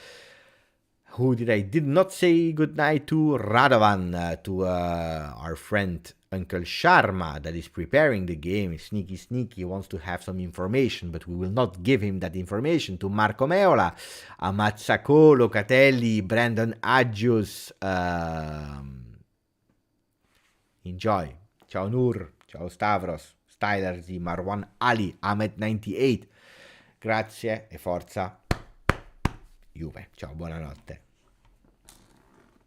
Who did not say goodnight to? Radovan, to our friend Uncle Sharma that is preparing the game. Sneaky, wants to have some information, but we will not give him that information. To Marco Meola, Amazzako, Locatelli, Brandon Agius. Enjoy. Ciao Nur, ciao Stavros, Styler Z, Marwan Ali, Ahmed98. Grazie e forza Juve. Ciao, buonanotte.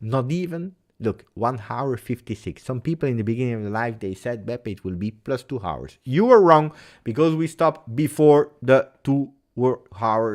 Not even, look, 1 hour 56. Some people in the beginning of the live, they said, Beppe, it will be plus 2 hours. You were wrong, because we stopped before the 2 hours